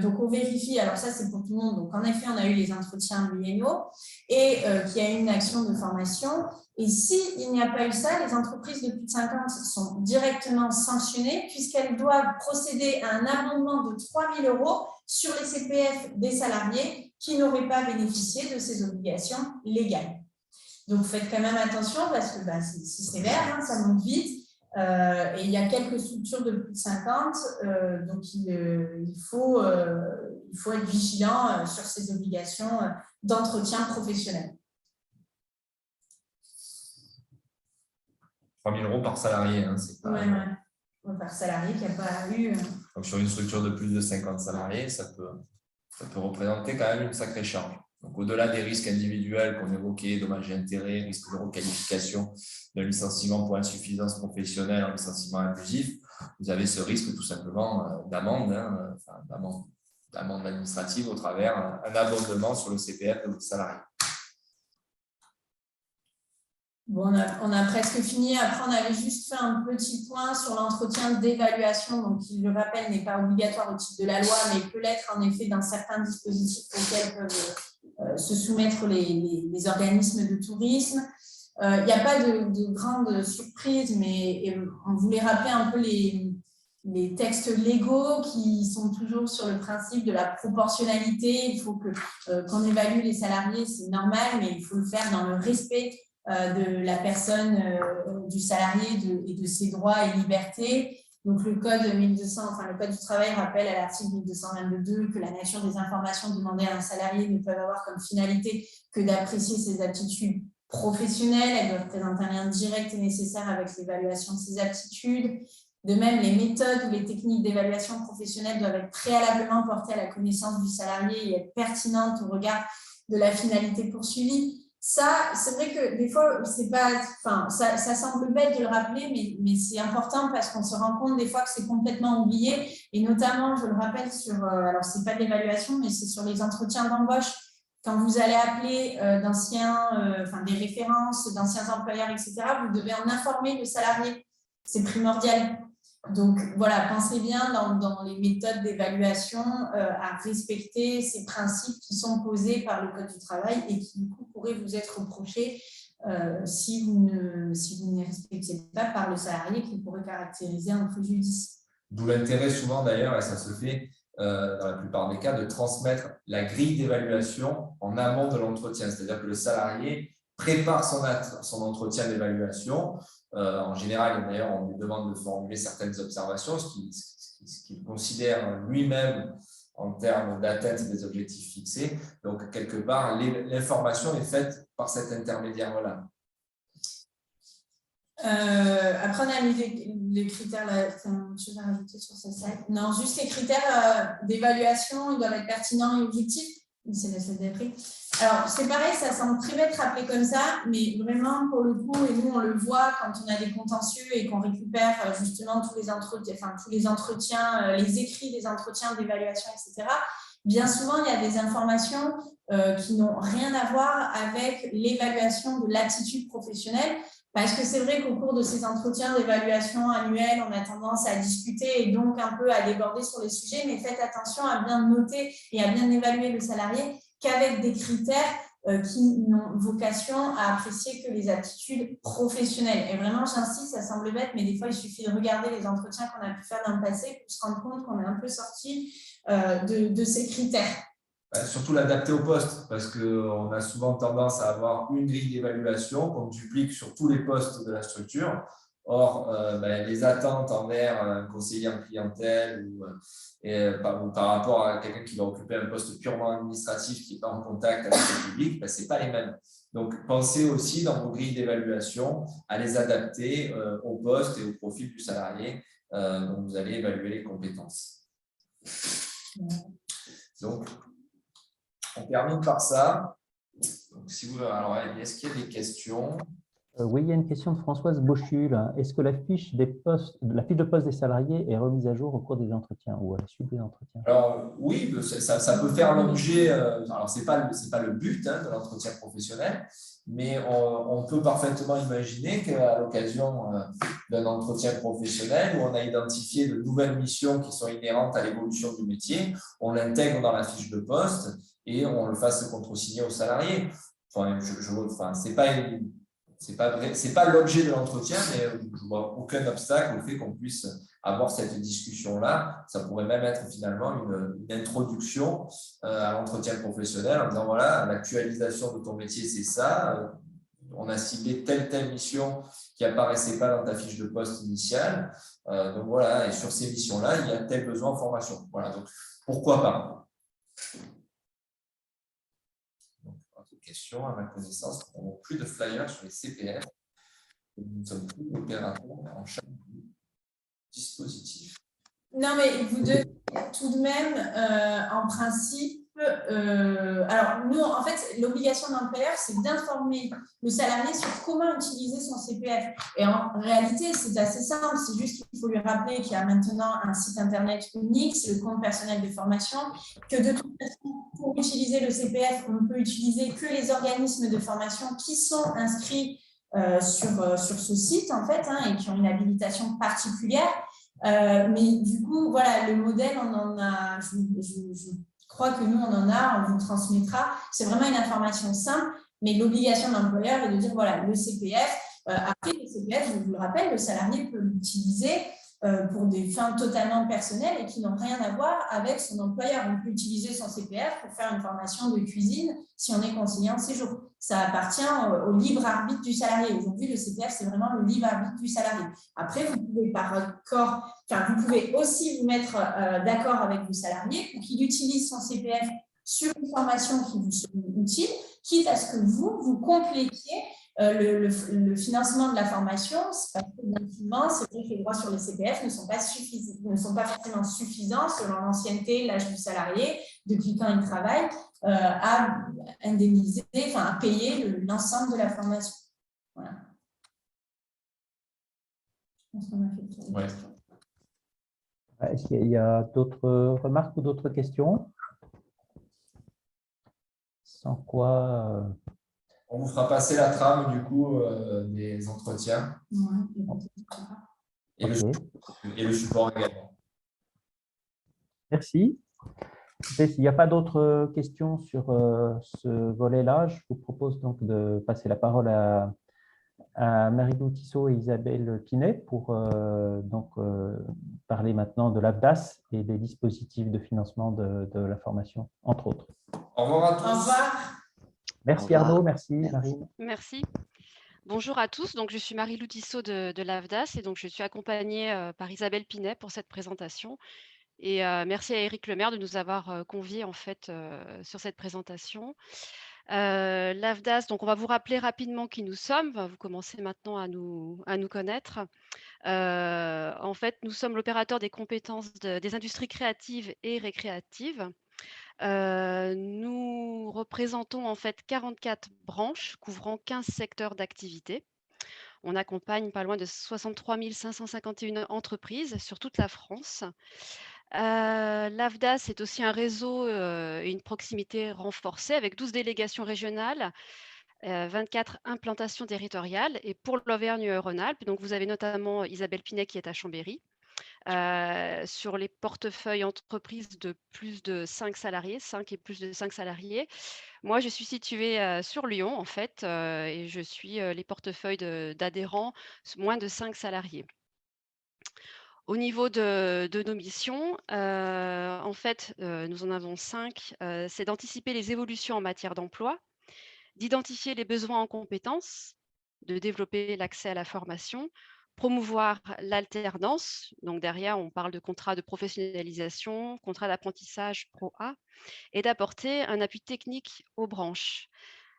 donc on vérifie, alors ça c'est pour tout le monde, donc en effet on a eu les entretiens biennaux et qu'il y a eu une action de formation, et s'il n'y a pas eu ça, les entreprises de plus de 5 ans sont directement sanctionnées puisqu'elles doivent procéder à un abondement de 3 000 € sur les CPF des salariés qui n'auraient pas bénéficié de ces obligations légales. Donc faites quand même attention parce que c'est sévère, ça monte vite. Et il y a quelques structures de plus de 50, donc il faut être vigilant sur ces obligations d'entretien professionnel. 3 000 € par salarié, c'est pas… Ouais. par salarié qui n'a pas eu… Donc, sur une structure de plus de 50 salariés, ça peut représenter quand même une sacrée charge. Donc, au-delà des risques individuels qu'on évoquait, dommages et intérêts, risque de requalification, de licenciement pour insuffisance professionnelle, licenciement abusif, vous avez ce risque tout simplement d'amende, d'amende administrative au travers d'un abondement sur le CPF de votre salarié. Bon, on a presque fini. Après, on avait juste fait un petit point sur l'entretien d'évaluation, donc qui, je le rappelle, n'est pas obligatoire au titre de la loi, mais peut l'être en effet dans certains dispositifs auxquels peuvent se soumettre les organismes de tourisme. Il n'y a pas de grande surprise, mais on voulait rappeler un peu les textes légaux qui sont toujours sur le principe de la proportionnalité. Il faut qu'on évalue les salariés, c'est normal, mais il faut le faire dans le respect de la personne, du salarié et de ses droits et libertés. Donc, le code 1200, enfin, le code du travail rappelle à l'article 1222 que la nature des informations demandées à un salarié ne peuvent avoir comme finalité que d'apprécier ses aptitudes professionnelles. Elles doivent présenter un lien direct et nécessaire avec l'évaluation de ses aptitudes. De même, les méthodes ou les techniques d'évaluation professionnelle doivent être préalablement portées à la connaissance du salarié et être pertinentes au regard de la finalité poursuivie. Ça, c'est vrai que des fois, c'est pas, enfin, ça semble bête de le rappeler, mais c'est important parce qu'on se rend compte des fois que c'est complètement oublié. Et notamment, je le rappelle, alors c'est pas de l'évaluation, mais c'est sur les entretiens d'embauche. Quand vous allez appeler des références d'anciens employeurs, etc., vous devez en informer le salarié. C'est primordial. Donc, voilà, pensez bien dans les méthodes d'évaluation à respecter ces principes qui sont posés par le Code du travail et qui, du coup, pourraient vous être reprochés si vous ne les respectez pas par le salarié qui pourrait caractériser un préjudice. D'où l'intérêt souvent, d'ailleurs, et ça se fait dans la plupart des cas, de transmettre la grille d'évaluation en amont de l'entretien. C'est-à-dire que le salarié prépare son entretien d'évaluation. En général, d'ailleurs, on lui demande de formuler certaines observations, ce qu'il considère lui-même en termes d'atteinte des objectifs fixés. Donc, quelque part, l'information est faite par cet intermédiaire-là. Après, on a mis les critères, là, tu as une chose à rajouter sur ce slide? Non, juste les critères d'évaluation, ils doivent être pertinents et objectifs. C'est la slide d'après. Alors, c'est pareil, ça semble très bête rappelé comme ça, mais vraiment, pour le coup, et nous, on le voit quand on a des contentieux et qu'on récupère justement tous les entretiens, les écrits des entretiens d'évaluation, etc. Bien souvent, il y a des informations qui n'ont rien à voir avec l'évaluation de l'attitude professionnelle. Parce que c'est vrai qu'au cours de ces entretiens d'évaluation annuels, on a tendance à discuter et donc un peu à déborder sur les sujets, mais faites attention à bien noter et à bien évaluer le salarié qu'avec des critères qui n'ont vocation à apprécier que les aptitudes professionnelles. Et vraiment, j'insiste, ça semble bête, mais des fois, il suffit de regarder les entretiens qu'on a pu faire dans le passé pour se rendre compte qu'on est un peu sorti de ces critères. Surtout l'adapter au poste, parce qu'on a souvent tendance à avoir une grille d'évaluation qu'on duplique sur tous les postes de la structure. Or, les attentes envers un conseiller en clientèle ou par rapport à quelqu'un qui va occuper un poste purement administratif qui n'est pas en contact avec le public, ce n'est pas les mêmes. Donc, pensez aussi dans vos grilles d'évaluation à les adapter au poste et au profil du salarié dont vous allez évaluer les compétences. Donc, on termine par ça. Donc, alors, est-ce qu'il y a des questions? Oui, il y a une question de Françoise Bochul. Est-ce que la fiche de poste des salariés est remise à jour au cours des entretiens ou à la suite des entretiens? Alors, oui, ça peut faire l'objet. Alors, ce n'est pas le but de l'entretien professionnel, mais on peut parfaitement imaginer qu'à l'occasion d'un entretien professionnel où on a identifié de nouvelles missions qui sont inhérentes à l'évolution du métier, on l'intègre dans la fiche de poste et on le fasse contresigner aux salariés. C'est pas l'objet de l'entretien, mais je ne vois aucun obstacle au fait qu'on puisse avoir cette discussion-là. Ça pourrait même être finalement une introduction à l'entretien professionnel en disant voilà, l'actualisation de ton métier, c'est ça. On a ciblé telle mission qui n'apparaissait pas dans ta fiche de poste initiale. Donc voilà, et sur ces missions-là, il y a tel besoin en formation. Voilà, donc pourquoi pas? Question, à ma connaissance, nous n'avons plus de flyers sur les CPF. Nous ne sommes plus opérateurs en chaque. dispositif. Non, mais vous devez tout de même, en principe, alors nous, en fait, l'obligation de l'employeur, c'est d'informer le salarié sur comment utiliser son CPF. Et en réalité, c'est assez simple, c'est juste qu'il faut lui rappeler qu'il y a maintenant un site internet unique, c'est le compte personnel de formation, que de toute façon, pour utiliser le CPF, on ne peut utiliser que les organismes de formation qui sont inscrits sur ce site, en fait, et qui ont une habilitation particulière. Mais du coup, voilà, le modèle, on en a, je crois que nous, on en a, on vous transmettra. C'est vraiment une information simple, mais l'obligation de l'employeur est de dire, voilà, le CPF, après le CPF, je vous le rappelle, le salarié peut l'utiliser pour des fins totalement personnelles et qui n'ont rien à voir avec son employeur. On peut utiliser son CPF pour faire une formation de cuisine si on est conseiller en séjour. Ça appartient au libre arbitre du salarié. Aujourd'hui, le CPF, c'est vraiment le libre arbitre du salarié. Après, vous pouvez vous pouvez aussi vous mettre d'accord avec vos salariés pour qu'il utilise son CPF sur une formation qui vous soit utile, quitte à ce que vous complétiez le financement de la formation. Parce que bien souvent, c'est vrai que les droits sur les CPF ne sont pas forcément suffisants selon l'ancienneté, l'âge du salarié, depuis quand il travaille, à indemniser, à payer l'ensemble de la formation. Voilà. Je pense qu'on a fait le tour des questions. Est-ce qu'il y a d'autres remarques ou d'autres questions? Sans quoi… On vous fera passer la trame du coup des entretiens et le support également. Merci. S'il n'y a pas d'autres questions sur ce volet-là, je vous propose donc de passer la parole à Marie-Lou Tissot et Isabelle Pinet pour parler maintenant de l'AFDAS et des dispositifs de financement de la formation, entre autres. Au revoir à tous. Au revoir. Merci Arnaud, merci Marine. Merci. Bonjour à tous, donc je suis Marie-Lou Tissot de l'AFDAS et donc je suis accompagnée par Isabelle Pinet pour cette présentation. Et merci à Éric Lemaire de nous avoir conviés en fait sur cette présentation. L'AFDAS, donc on va vous rappeler rapidement qui nous sommes, vous commencez maintenant à nous connaître. En fait, nous sommes l'opérateur des compétences des industries créatives et récréatives. Nous représentons en fait 44 branches couvrant 15 secteurs d'activité. On accompagne pas loin de 63 551 entreprises sur toute la France. L'AFDAS est aussi un réseau et une proximité renforcée avec 12 délégations régionales, 24 implantations territoriales. Et pour l'Auvergne-Rhône-Alpes, donc vous avez notamment Isabelle Pinet qui est à Chambéry, sur les portefeuilles entreprises de plus de 5 salariés, 5 et plus de 5 salariés. Moi, je suis située sur Lyon, en fait, et je suis les portefeuilles d'adhérents moins de 5 salariés. Au niveau de nos missions, en fait, nous en avons 5. C'est d'anticiper les évolutions en matière d'emploi, d'identifier les besoins en compétences, de développer l'accès à la formation, promouvoir l'alternance. Donc derrière, on parle de contrat de professionnalisation, contrat d'apprentissage Pro A, et d'apporter un appui technique aux branches.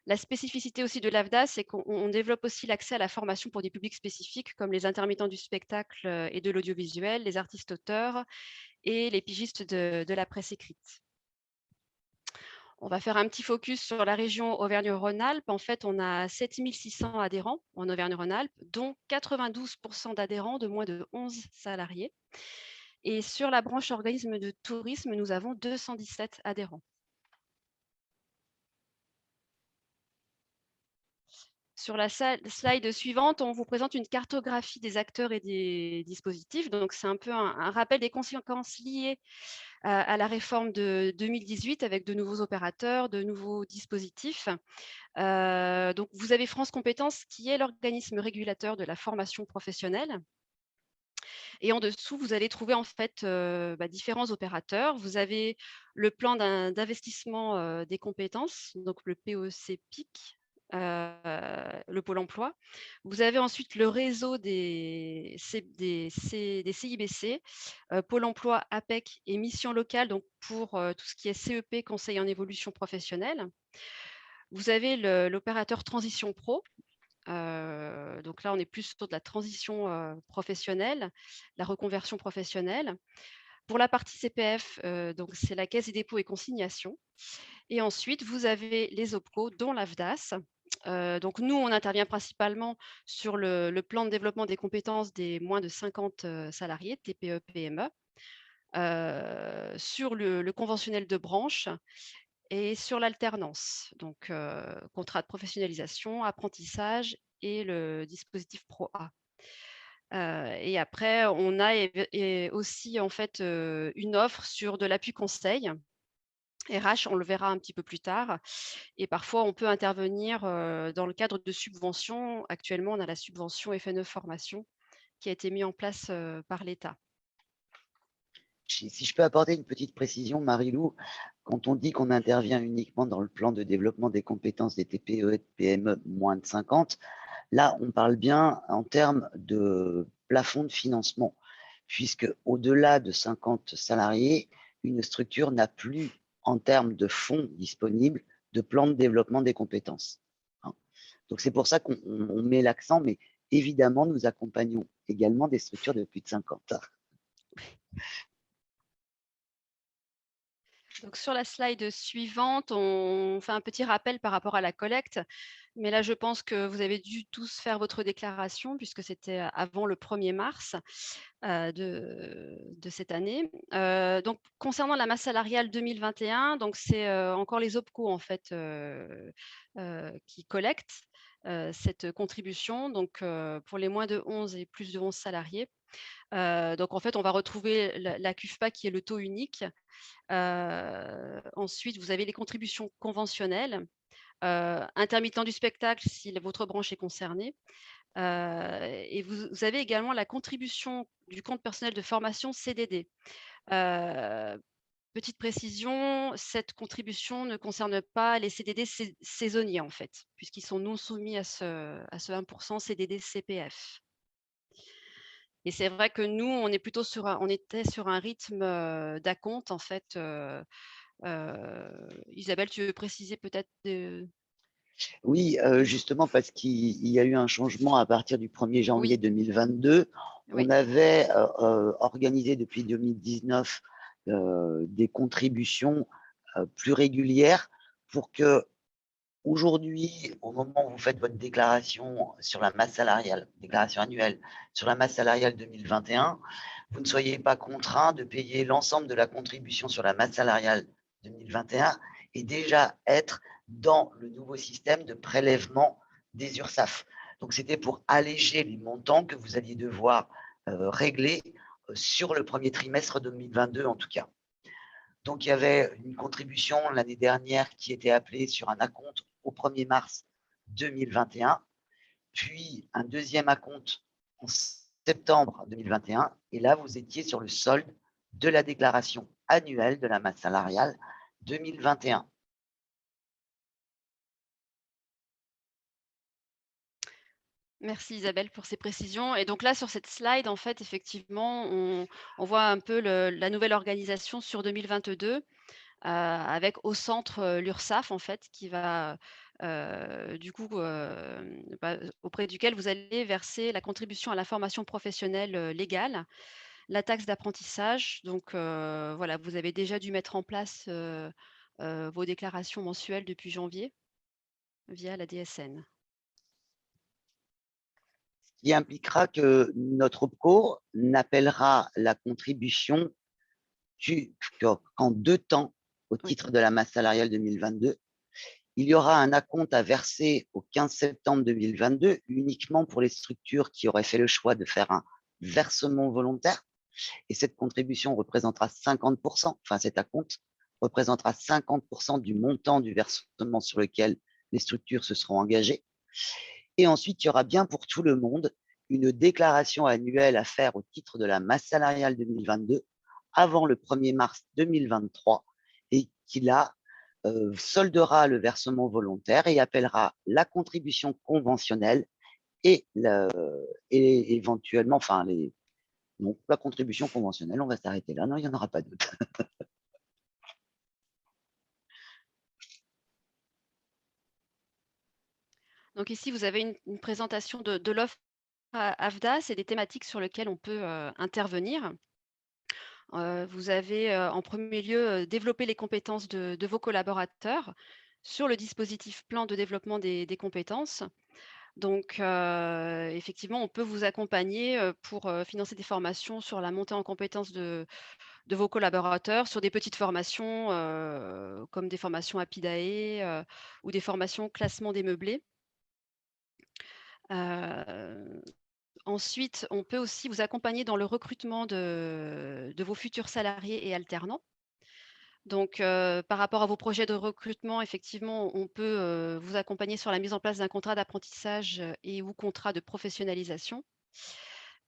La spécificité aussi de l'AFDAS, c'est qu'on développe aussi l'accès à la formation pour des publics spécifiques comme les intermittents du spectacle et de l'audiovisuel, les artistes-auteurs et les pigistes de la presse écrite. On va faire un petit focus sur la région Auvergne-Rhône-Alpes. En fait, on a 7 600 adhérents en Auvergne-Rhône-Alpes, dont 92% d'adhérents de moins de 11 salariés. Et sur la branche organisme de tourisme, nous avons 217 adhérents. Sur la slide suivante, on vous présente une cartographie des acteurs et des dispositifs. Donc, c'est un peu un rappel des conséquences liées à la réforme de 2018 avec de nouveaux opérateurs, de nouveaux dispositifs. Donc, vous avez France Compétences qui est l'organisme régulateur de la formation professionnelle. Et en dessous, vous allez trouver en fait différents opérateurs. Vous avez le plan d'investissement des compétences, donc le PEC-PIC, le Pôle emploi. Vous avez ensuite le réseau des CIBC, Pôle emploi, APEC et Mission locale, donc pour tout ce qui est CEP, Conseil en évolution professionnelle. Vous avez l'opérateur Transition Pro, Donc là, on est plus sur de la transition professionnelle, la reconversion professionnelle. Pour la partie CPF, donc c'est la Caisse des dépôts et consignations. Et ensuite, vous avez les OPCO, dont l'AFDAS. Donc nous, on intervient principalement sur le plan de développement des compétences des moins de 50 salariés, TPE, PME, sur le conventionnel de branche et sur l'alternance, donc contrat de professionnalisation, apprentissage et le dispositif Pro A. Et après, on a aussi en fait une offre sur de l'appui conseil. RH, on le verra un petit peu plus tard. Et parfois, on peut intervenir dans le cadre de subventions. Actuellement, on a la subvention FNE Formation qui a été mise en place par l'État. Si je peux apporter une petite précision, Marie-Lou, quand on dit qu'on intervient uniquement dans le plan de développement des compétences des TPE et de PME moins de 50, là, on parle bien en termes de plafond de financement, puisque au-delà de 50 salariés, une structure n'a plus, en termes de fonds disponibles, de plan de développement des compétences. Donc, c'est pour ça qu'on met l'accent, mais évidemment, nous accompagnons également des structures de plus de 50. Donc, sur la slide suivante, on fait un petit rappel par rapport à la collecte. Mais là, je pense que vous avez dû tous faire votre déclaration puisque c'était avant le 1er mars de cette année. Donc, concernant la masse salariale 2021, donc c'est encore les OPCO en fait qui collectent cette contribution. Donc, pour les moins de 11 et plus de 11 salariés. Donc, en fait, on va retrouver la CUFPA qui est le taux unique. Ensuite, vous avez les contributions conventionnelles, intermittent du spectacle si votre branche est concernée. Et vous avez également la contribution du compte personnel de formation CDD. Petite précision, cette contribution ne concerne pas les CDD saisonniers en fait, puisqu'ils sont non soumis à ce 1% CDD CPF. Et c'est vrai que nous, on était sur un rythme d'acompte en fait. Isabelle, tu veux préciser peut-être Oui, justement parce qu'il y a eu un changement à partir du 1er janvier Oui. 2022. Oui. On avait organisé depuis 2019 des contributions plus régulières pour que aujourd'hui, au moment où vous faites votre déclaration sur la masse salariale, déclaration annuelle sur la masse salariale 2021, vous ne soyez pas contraint de payer l'ensemble de la contribution sur la masse salariale 2021 et déjà être dans le nouveau système de prélèvement des URSSAF. Donc, c'était pour alléger les montants que vous alliez devoir régler sur le premier trimestre 2022 en tout cas. Donc, il y avait une contribution l'année dernière qui était appelée sur un acompte au 1er mars 2021, puis un deuxième acompte en septembre 2021, et là, vous étiez sur le solde de la déclaration annuelle de la masse salariale 2021. Merci Isabelle pour ces précisions. Et donc là, sur cette slide, en fait, effectivement, on voit un peu la nouvelle organisation sur 2022 avec au centre l'URSSAF, en fait, qui va du coup, auprès duquel vous allez verser la contribution à la formation professionnelle légale, la taxe d'apprentissage. Donc voilà, vous avez déjà dû mettre en place vos déclarations mensuelles depuis janvier via la DSN. Qui impliquera que notre OPCO n'appellera la contribution qu'en 2 temps au titre de la masse salariale 2022. Il y aura un acompte à verser au 15 septembre 2022 uniquement pour les structures qui auraient fait le choix de faire un versement volontaire. Et cette contribution représentera 50%, enfin cet acompte représentera 50% du montant du versement sur lequel les structures se seront engagées. Et ensuite, il y aura bien pour tout le monde une déclaration annuelle à faire au titre de la masse salariale 2022 avant le 1er mars 2023 et qui là soldera le versement volontaire et appellera la contribution conventionnelle et éventuellement, enfin, donc la contribution conventionnelle, on va s'arrêter là. Non, il n'y en aura pas d'autre. Donc ici, vous avez une présentation de l'offre AFDAS et des thématiques sur lesquelles on peut intervenir. Vous avez en premier lieu développé les compétences de vos collaborateurs sur le dispositif plan de développement des compétences. Donc, effectivement, on peut vous accompagner pour financer des formations sur la montée en compétences de vos collaborateurs, sur des petites formations comme des formations APIDAE ou des formations classement des meublés. Ensuite, on peut aussi vous accompagner dans le recrutement de vos futurs salariés et alternants. Donc, par rapport à vos projets de recrutement, effectivement, on peut vous accompagner sur la mise en place d'un contrat d'apprentissage et ou contrat de professionnalisation.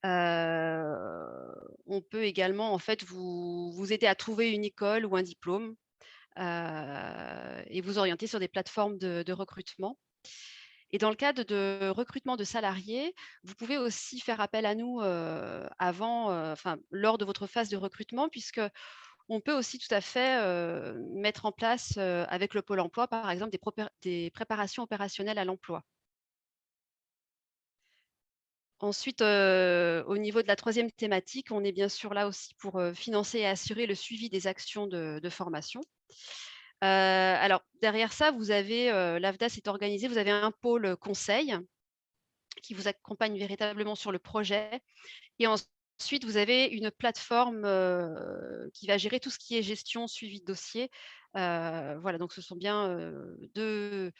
On peut également, en fait, vous aider à trouver une école ou un diplôme et vous orienter sur des plateformes de recrutement. Et dans le cadre de recrutement de salariés, vous pouvez aussi faire appel à nous lors de votre phase de recrutement, puisque on peut aussi tout à fait mettre en place avec le Pôle emploi, par exemple, des préparations opérationnelles à l'emploi. Ensuite, au niveau de la troisième thématique, on est bien sûr là aussi pour financer et assurer le suivi des actions de formation. Alors, derrière ça, vous avez, l'AFDAS est organisé, vous avez un pôle conseil qui vous accompagne véritablement sur le projet. Et ensuite, vous avez une plateforme qui va gérer tout ce qui est gestion, suivi de dossier. Voilà, donc ce sont bien deux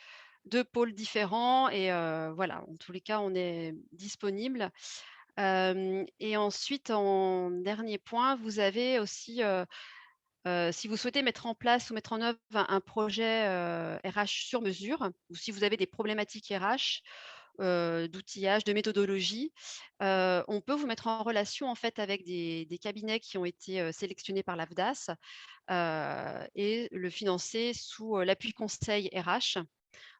pôles différents. Et voilà, en tous les cas, on est disponible. Et ensuite, en dernier point, vous avez aussi, si vous souhaitez mettre en place ou mettre en œuvre un projet RH sur mesure, ou si vous avez des problématiques RH, d'outillage, de méthodologie, on peut vous mettre en relation en fait avec des cabinets qui ont été sélectionnés par l'AFDAS et le financer sous l'appui conseil RH.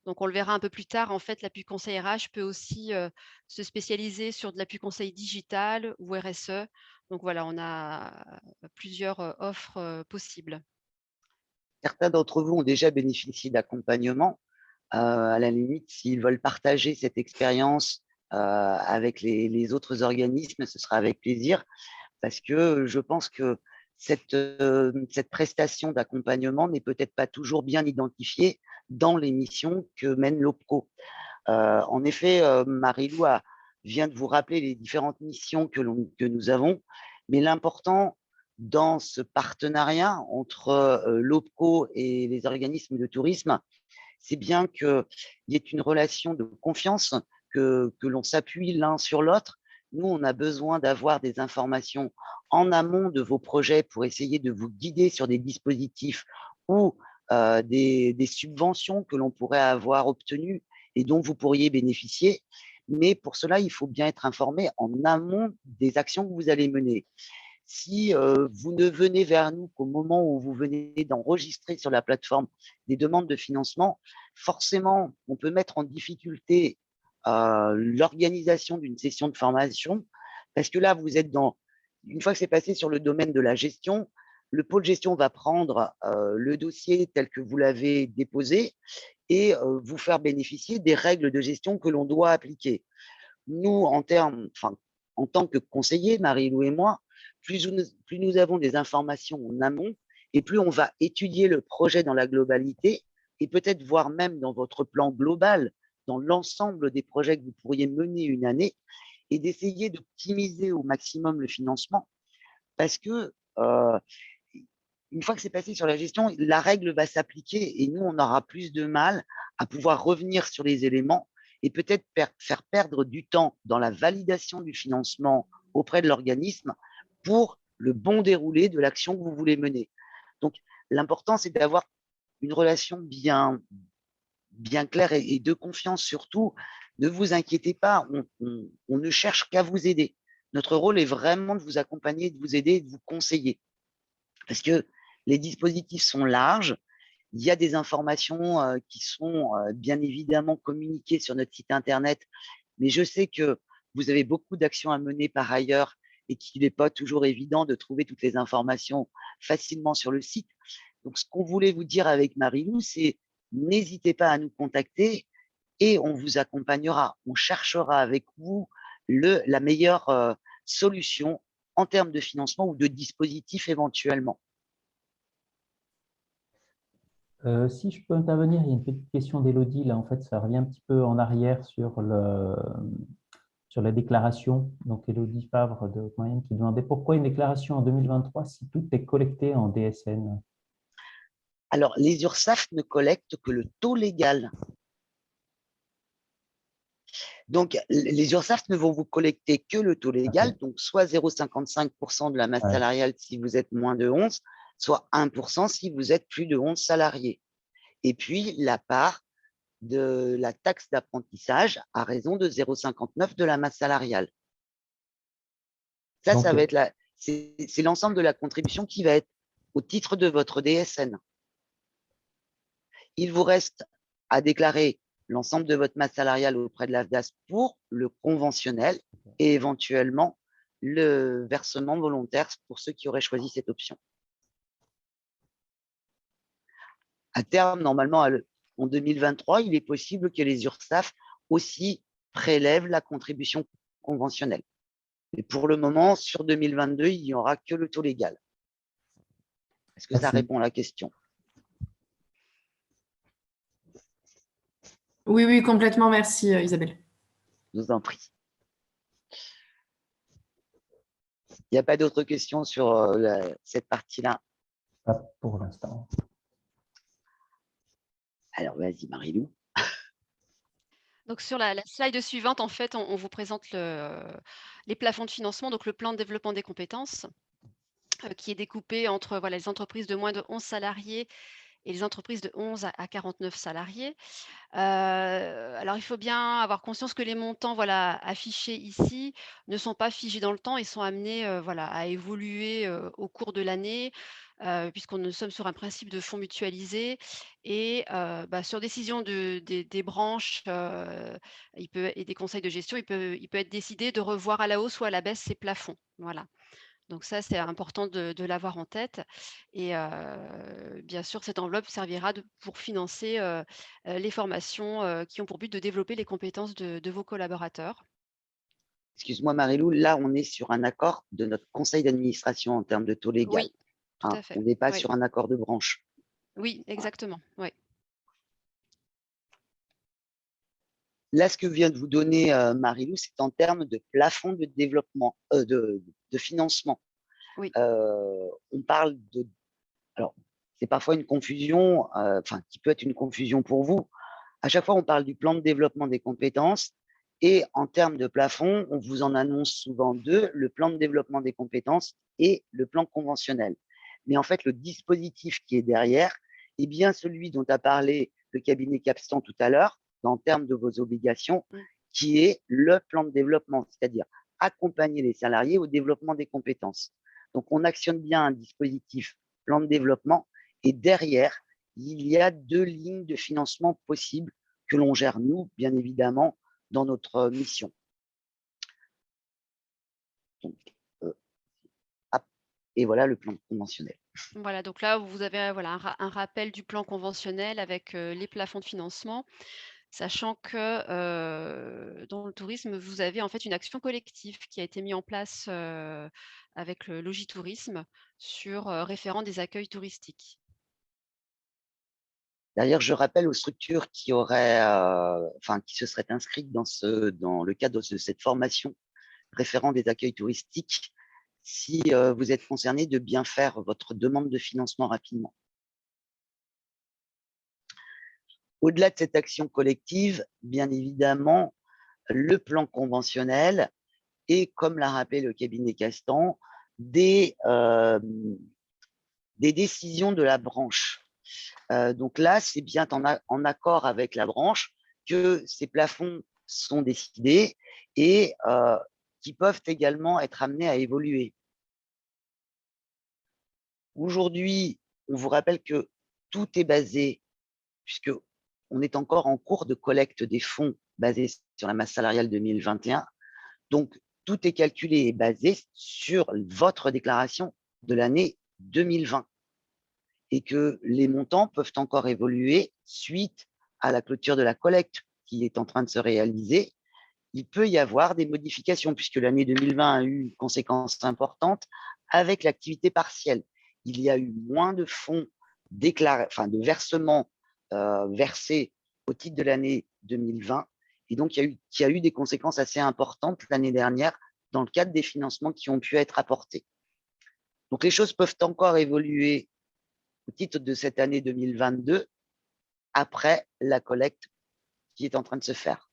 Donc, on le verra un peu plus tard. En fait, l'appui conseil RH peut aussi se spécialiser sur de l'appui conseil digital ou RSE. Donc, voilà, on a plusieurs offres possibles. Certains d'entre vous ont déjà bénéficié d'accompagnement. À la limite, s'ils veulent partager cette expérience avec les autres organismes, ce sera avec plaisir, parce que je pense que cette prestation d'accompagnement n'est peut-être pas toujours bien identifiée dans les missions que mène l'OPCO. En effet, Marie-Lou vient de vous rappeler les différentes missions que nous avons, mais l'important dans ce partenariat entre l'OPCO et les organismes de tourisme, c'est bien qu'il y ait une relation de confiance, que l'on s'appuie l'un sur l'autre. Nous, on a besoin d'avoir des informations en amont de vos projets pour essayer de vous guider sur des dispositifs ou des subventions que l'on pourrait avoir obtenues et dont vous pourriez bénéficier. Mais pour cela, il faut bien être informé en amont des actions que vous allez mener. Si vous ne venez vers nous qu'au moment où vous venez d'enregistrer sur la plateforme des demandes de financement, forcément, on peut mettre en difficulté l'organisation d'une session de formation, parce que là, vous êtes une fois que c'est passé sur le domaine de la gestion, le pôle gestion va prendre le dossier tel que vous l'avez déposé et vous faire bénéficier des règles de gestion que l'on doit appliquer. Nous, en tant que conseillers, Marie-Lou et moi, plus nous avons des informations en amont et plus on va étudier le projet dans la globalité et peut-être voir même dans votre plan global, dans l'ensemble des projets que vous pourriez mener une année et d'essayer d'optimiser au maximum le financement parce que une fois que c'est passé sur la gestion, la règle va s'appliquer et nous, on aura plus de mal à pouvoir revenir sur les éléments et peut-être faire perdre du temps dans la validation du financement auprès de l'organisme pour le bon déroulé de l'action que vous voulez mener. Donc, l'important, c'est d'avoir une relation bien claire et de confiance surtout. Ne vous inquiétez pas, on ne cherche qu'à vous aider. Notre rôle est vraiment de vous accompagner, de vous aider, de vous conseiller. Parce que les dispositifs sont larges. Il y a des informations qui sont bien évidemment communiquées sur notre site internet, mais je sais que vous avez beaucoup d'actions à mener par ailleurs et qu'il n'est pas toujours évident de trouver toutes les informations facilement sur le site. Donc, ce qu'on voulait vous dire avec Marie-Lou, c'est n'hésitez pas à nous contacter et on vous accompagnera. On cherchera avec vous la meilleure solution en termes de financement ou de dispositif éventuellement. Si je peux intervenir, il y a une petite question d'Élodie. Là, en fait, ça revient un petit peu en arrière sur la déclaration. Donc, Élodie Favre de Moyenne qui demandait pourquoi une déclaration en 2023 si tout est collecté en DSN. Alors, les URSSAF ne collectent que le taux légal. Donc, les URSSAF ne vont vous collecter que le taux légal, Okay. donc soit 0,55% de la masse salariale si vous êtes moins de 11, soit 1% si vous êtes plus de 11 salariés. Et puis, la part de la taxe d'apprentissage à raison de 0,59 de la masse salariale. Ça, Donc, ça va être c'est l'ensemble de la contribution qui va être au titre de votre DSN. Il vous reste à déclarer l'ensemble de votre masse salariale auprès de l'AFDAS pour le conventionnel et éventuellement le versement volontaire pour ceux qui auraient choisi cette option. À terme, normalement, en 2023, il est possible que les URSSAF aussi prélèvent la contribution conventionnelle. Mais pour le moment, sur 2022, il n'y aura que le taux légal. Est-ce que ça répond à la question? Oui, oui, complètement. Merci, Isabelle. Je vous en prie. Il n'y a pas d'autres questions sur cette partie-là? Pas pour l'instant. Alors, vas-y, Marilou. Donc sur la slide suivante, en fait, on vous présente les plafonds de financement, donc le plan de développement des compétences, qui est découpé entre voilà, les entreprises de moins de 11 salariés et les entreprises de 11 à 49 salariés. Alors, il faut bien avoir conscience que les montants voilà, affichés ici ne sont pas figés dans le temps et sont amenés voilà, à évoluer au cours de l'année, puisqu'on nous sommes sur un principe de fonds mutualisés et sur décision des branches et des conseils de gestion, il peut être décidé de revoir à la hausse ou à la baisse ces plafonds. Voilà. Donc ça, c'est important de l'avoir en tête et bien sûr, cette enveloppe servira pour financer, les formations, qui ont pour but de développer les compétences de vos collaborateurs. Excuse-moi, Marilou, là, on est sur un accord de notre conseil d'administration en termes de taux légal. Oui, tout à fait. On n'est pas Oui. sur un accord de branche. Oui, exactement. Ouais. Là, ce que vient de vous donner Marilou, c'est en termes de plafond de développement, de financement. Oui. On parle de. Alors, c'est parfois une confusion, qui peut être une confusion pour vous. À chaque fois, on parle du plan de développement des compétences et en termes de plafond, on vous en annonce souvent deux, le plan de développement des compétences et le plan conventionnel. Mais en fait, le dispositif qui est derrière est bien celui dont a parlé le cabinet Capstan tout à l'heure, en termes de vos obligations, qui est le plan de développement, c'est-à-dire accompagner les salariés au développement des compétences. Donc, on actionne bien un dispositif plan de développement et derrière, il y a deux lignes de financement possibles que l'on gère, nous, bien évidemment, dans notre mission. Donc, et voilà le plan conventionnel. Voilà, donc là, vous avez voilà, un rappel du plan conventionnel avec les plafonds de financement, sachant que dans le tourisme, vous avez en fait une action collective qui a été mise en place avec le Logitourisme sur référent des accueils touristiques. D'ailleurs, je rappelle aux structures qui se seraient inscrites dans le cadre de cette formation référent des accueils touristiques, si vous êtes concerné, de bien faire votre demande de financement rapidement. Au-delà de cette action collective, bien évidemment, le plan conventionnel et, comme l'a rappelé le cabinet Castan, des décisions de la branche. Donc là, c'est bien en accord avec la branche que ces plafonds sont décidés et qui peuvent également être amenés à évoluer. Aujourd'hui, on vous rappelle que tout est basé, puisque on est encore en cours de collecte des fonds basés sur la masse salariale 2021. Donc, tout est calculé et basé sur votre déclaration de l'année 2020 et que les montants peuvent encore évoluer suite à la clôture de la collecte. qui est en train de se réaliser, il peut y avoir des modifications, puisque l'année 2020 a eu une conséquence importante avec l'activité partielle. Il y a eu moins de fonds déclarés, enfin de versements versés au titre de l'année 2020. Et donc, il y a eu des conséquences assez importantes l'année dernière dans le cadre des financements qui ont pu être apportés. Donc, les choses peuvent encore évoluer au titre de cette année 2022 après la collecte qui est en train de se faire.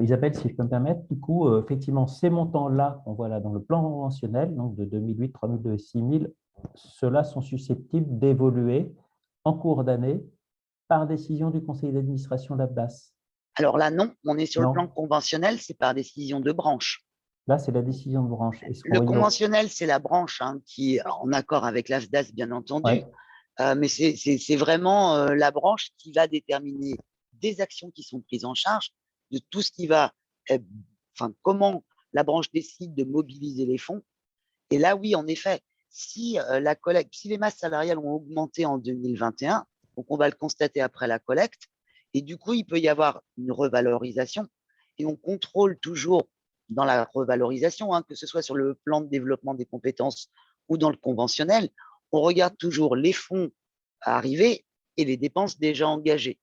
Isabelle, si je peux me permettre, du coup, effectivement, ces montants-là qu'on voit là dans le plan conventionnel, donc de 2008, 3002 et 6000, ceux-là sont susceptibles d'évoluer en cours d'année par décision du conseil d'administration de l'AFDAS. Alors là, non, on est sur Non. le plan conventionnel, c'est par décision de branche. Là, c'est la décision de branche. Le conventionnel, c'est la branche qui est en accord avec l'AFDAS, bien entendu, ouais. Mais c'est vraiment la branche qui va déterminer des actions qui sont prises en charge, de tout ce qui va, comment la branche décide de mobiliser les fonds. Et là, oui, en effet, si la collecte, si les masses salariales ont augmenté en 2021, donc on va le constater après la collecte, et du coup, il peut y avoir une revalorisation, et on contrôle toujours dans la revalorisation, que ce soit sur le plan de développement des compétences ou dans le conventionnel, on regarde toujours les fonds à arriver et les dépenses déjà engagées.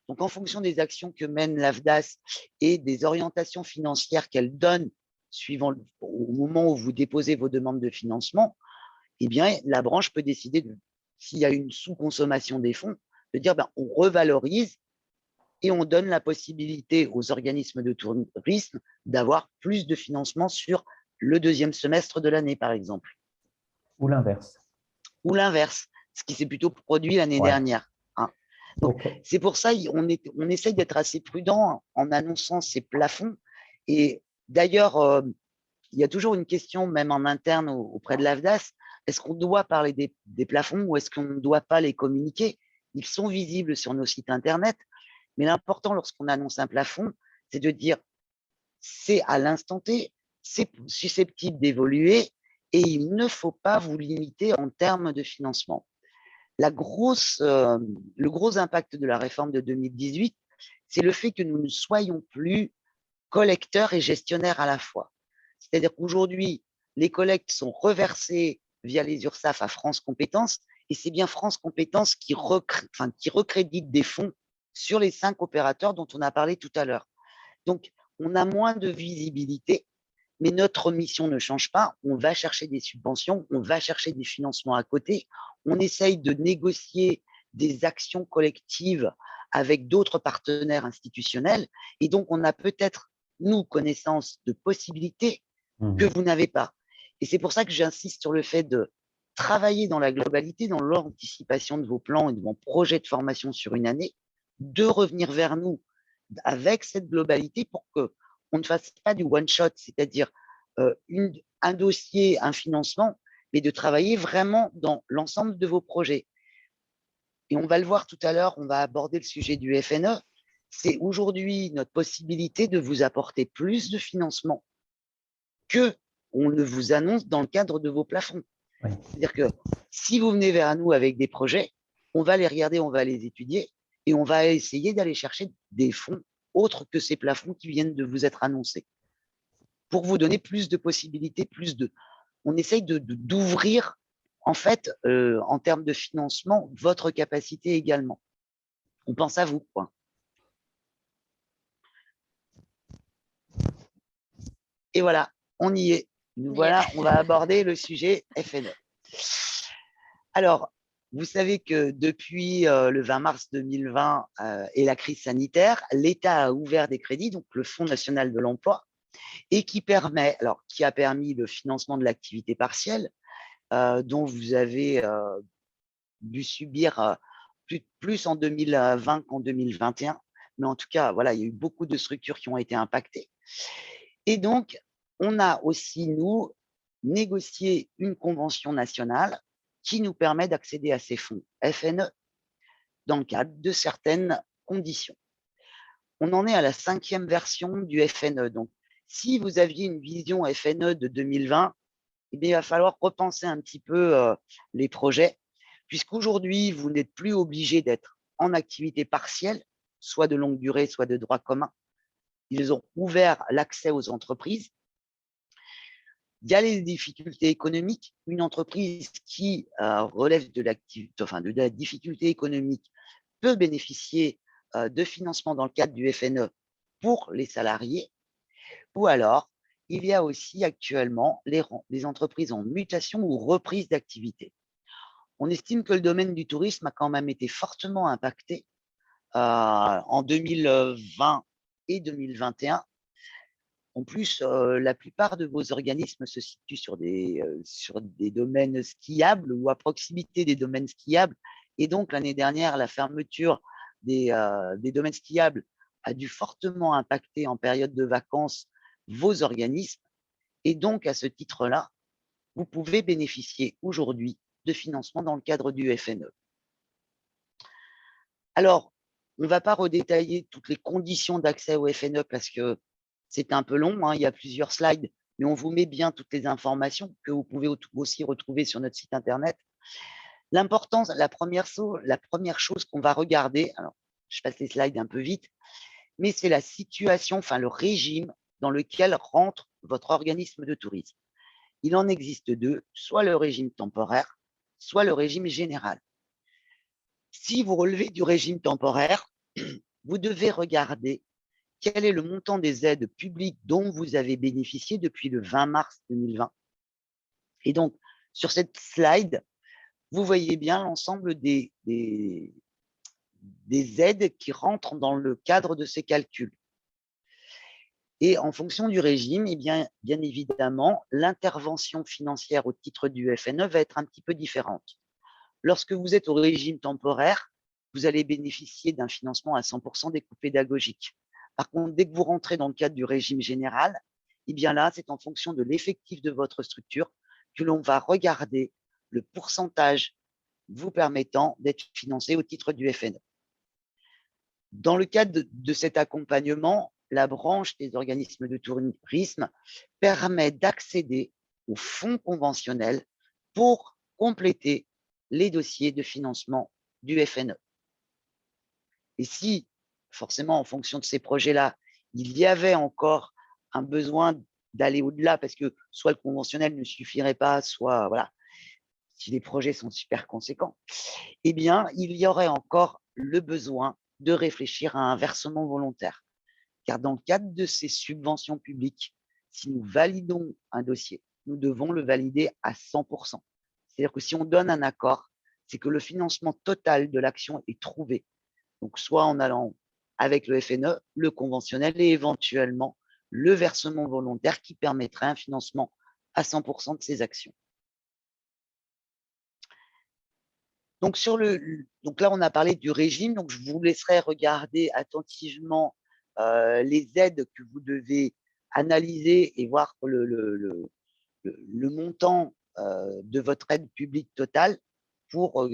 Donc, en fonction des actions que mène l'AFDAS et des orientations financières qu'elle donne suivant au moment où vous déposez vos demandes de financement, eh bien, la branche peut décider, s'il y a une sous-consommation des fonds, de dire on revalorise et on donne la possibilité aux organismes de tourisme d'avoir plus de financement sur le deuxième semestre de l'année, par exemple. Ou l'inverse. Ou l'inverse, ce qui s'est plutôt produit l'année dernière. Donc, c'est pour ça on essaye d'être assez prudent en annonçant ces plafonds. Et d'ailleurs, il y a toujours une question, même en interne auprès de l'AFDAS, est-ce qu'on doit parler des plafonds ou est-ce qu'on ne doit pas les communiquer? Ils sont visibles sur nos sites Internet, mais l'important lorsqu'on annonce un plafond, c'est de dire c'est à l'instant T, c'est susceptible d'évoluer et il ne faut pas vous limiter en termes de financement. Le gros impact de la réforme de 2018, c'est le fait que nous ne soyons plus collecteurs et gestionnaires à la fois. C'est-à-dire qu'aujourd'hui, les collectes sont reversées via les URSSAF à France Compétences et c'est bien France Compétences qui recrédite des fonds sur les 5 opérateurs dont on a parlé tout à l'heure. Donc, on a moins de visibilité, mais notre mission ne change pas. On va chercher des subventions, on va chercher des financements à côté. On essaye de négocier des actions collectives avec d'autres partenaires institutionnels. Et donc, on a peut-être, nous, connaissance de possibilités que vous n'avez pas. Et c'est pour ça que j'insiste sur le fait de travailler dans la globalité, dans l'anticipation de vos plans et de vos projets de formation sur une année, de revenir vers nous avec cette globalité pour qu'on ne fasse pas du one-shot, c'est-à-dire un dossier, un financement, mais de travailler vraiment dans l'ensemble de vos projets. Et on va le voir tout à l'heure, on va aborder le sujet du FNE. C'est aujourd'hui notre possibilité de vous apporter plus de financement qu'on ne vous annonce dans le cadre de vos plafonds. Oui. C'est-à-dire que si vous venez vers nous avec des projets, on va les regarder, on va les étudier et on va essayer d'aller chercher des fonds autres que ces plafonds qui viennent de vous être annoncés pour vous donner plus de possibilités, on essaye d'ouvrir en fait, en termes de financement, votre capacité également. On pense à vous, quoi. Et voilà, on y est. Nous voilà, on va aborder le sujet FNE. Alors, vous savez que depuis le 20 mars 2020 et la crise sanitaire, l'État a ouvert des crédits, donc le Fonds national de l'emploi, et qui a permis le financement de l'activité partielle, dont vous avez dû subir plus en 2020 qu'en 2021. Mais en tout cas, voilà, il y a eu beaucoup de structures qui ont été impactées. Et donc, on a aussi, nous, négocié une convention nationale qui nous permet d'accéder à ces fonds FNE dans le cadre de certaines conditions. On en est à la 5e version du FNE. Donc, si vous aviez une vision FNE de 2020, eh bien, il va falloir repenser un petit peu les projets, puisqu'aujourd'hui, vous n'êtes plus obligé d'être en activité partielle, soit de longue durée, soit de droit commun. Ils ont ouvert l'accès aux entreprises. Il y a les difficultés économiques. Une entreprise qui relève de la difficulté économique peut bénéficier de financement dans le cadre du FNE pour les salariés. Ou alors, il y a aussi actuellement les entreprises en mutation ou reprise d'activité. On estime que le domaine du tourisme a quand même été fortement impacté en 2020 et 2021. En plus, la plupart de vos organismes se situent sur des domaines skiables ou à proximité des domaines skiables. Et donc, l'année dernière, la fermeture des domaines skiables a dû fortement impacter en période de vacances vos organismes. Et donc, à ce titre-là, vous pouvez bénéficier aujourd'hui de financement dans le cadre du FNE. Alors, on ne va pas redétailler toutes les conditions d'accès au FNE parce que c'est un peu long, il y a plusieurs slides, mais on vous met bien toutes les informations que vous pouvez aussi retrouver sur notre site internet. L'importance, la première chose qu'on va regarder, alors je passe les slides un peu vite, mais c'est la situation, le régime dans lequel rentre votre organisme de tourisme. Il en existe deux, soit le régime temporaire, soit le régime général. Si vous relevez du régime temporaire, vous devez regarder quel est le montant des aides publiques dont vous avez bénéficié depuis le 20 mars 2020. Et donc, sur cette slide, vous voyez bien l'ensemble des aides qui rentrent dans le cadre de ces calculs. Et en fonction du régime, bien évidemment, l'intervention financière au titre du FNE va être un petit peu différente. Lorsque vous êtes au régime temporaire, vous allez bénéficier d'un financement à 100% des coûts pédagogiques. Par contre, dès que vous rentrez dans le cadre du régime général, là, c'est en fonction de l'effectif de votre structure que l'on va regarder le pourcentage vous permettant d'être financé au titre du FNE. Dans le cadre de cet accompagnement, la branche des organismes de tourisme permet d'accéder aux fonds conventionnels pour compléter les dossiers de financement du FNE. Et si, forcément, en fonction de ces projets-là, il y avait encore un besoin d'aller au-delà parce que soit le conventionnel ne suffirait pas, soit, voilà, si les projets sont super conséquents, il y aurait encore le besoin de réfléchir à un versement volontaire. Car dans le cadre de ces subventions publiques, si nous validons un dossier, nous devons le valider à 100%. C'est-à-dire que si on donne un accord, c'est que le financement total de l'action est trouvé. Donc, soit en allant avec le FNE, le conventionnel et éventuellement le versement volontaire qui permettrait un financement à 100% de ces actions. Donc, là, on a parlé du régime. Donc, je vous laisserai regarder attentivement les aides que vous devez analyser et voir le montant de votre aide publique totale pour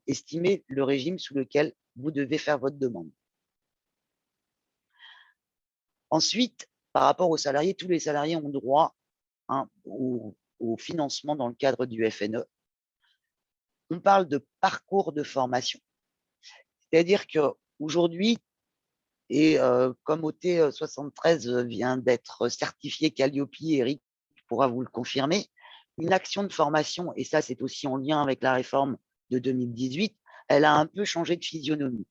estimer le régime sous lequel vous devez faire votre demande. Ensuite, par rapport aux salariés, tous les salariés ont droit au financement dans le cadre du FNE. On parle de parcours de formation. C'est-à-dire qu'aujourd'hui, et comme OT73 vient d'être certifié Calliope, Eric pourra vous le confirmer, une action de formation, et ça c'est aussi en lien avec la réforme de 2018, elle a un peu changé de physionomie.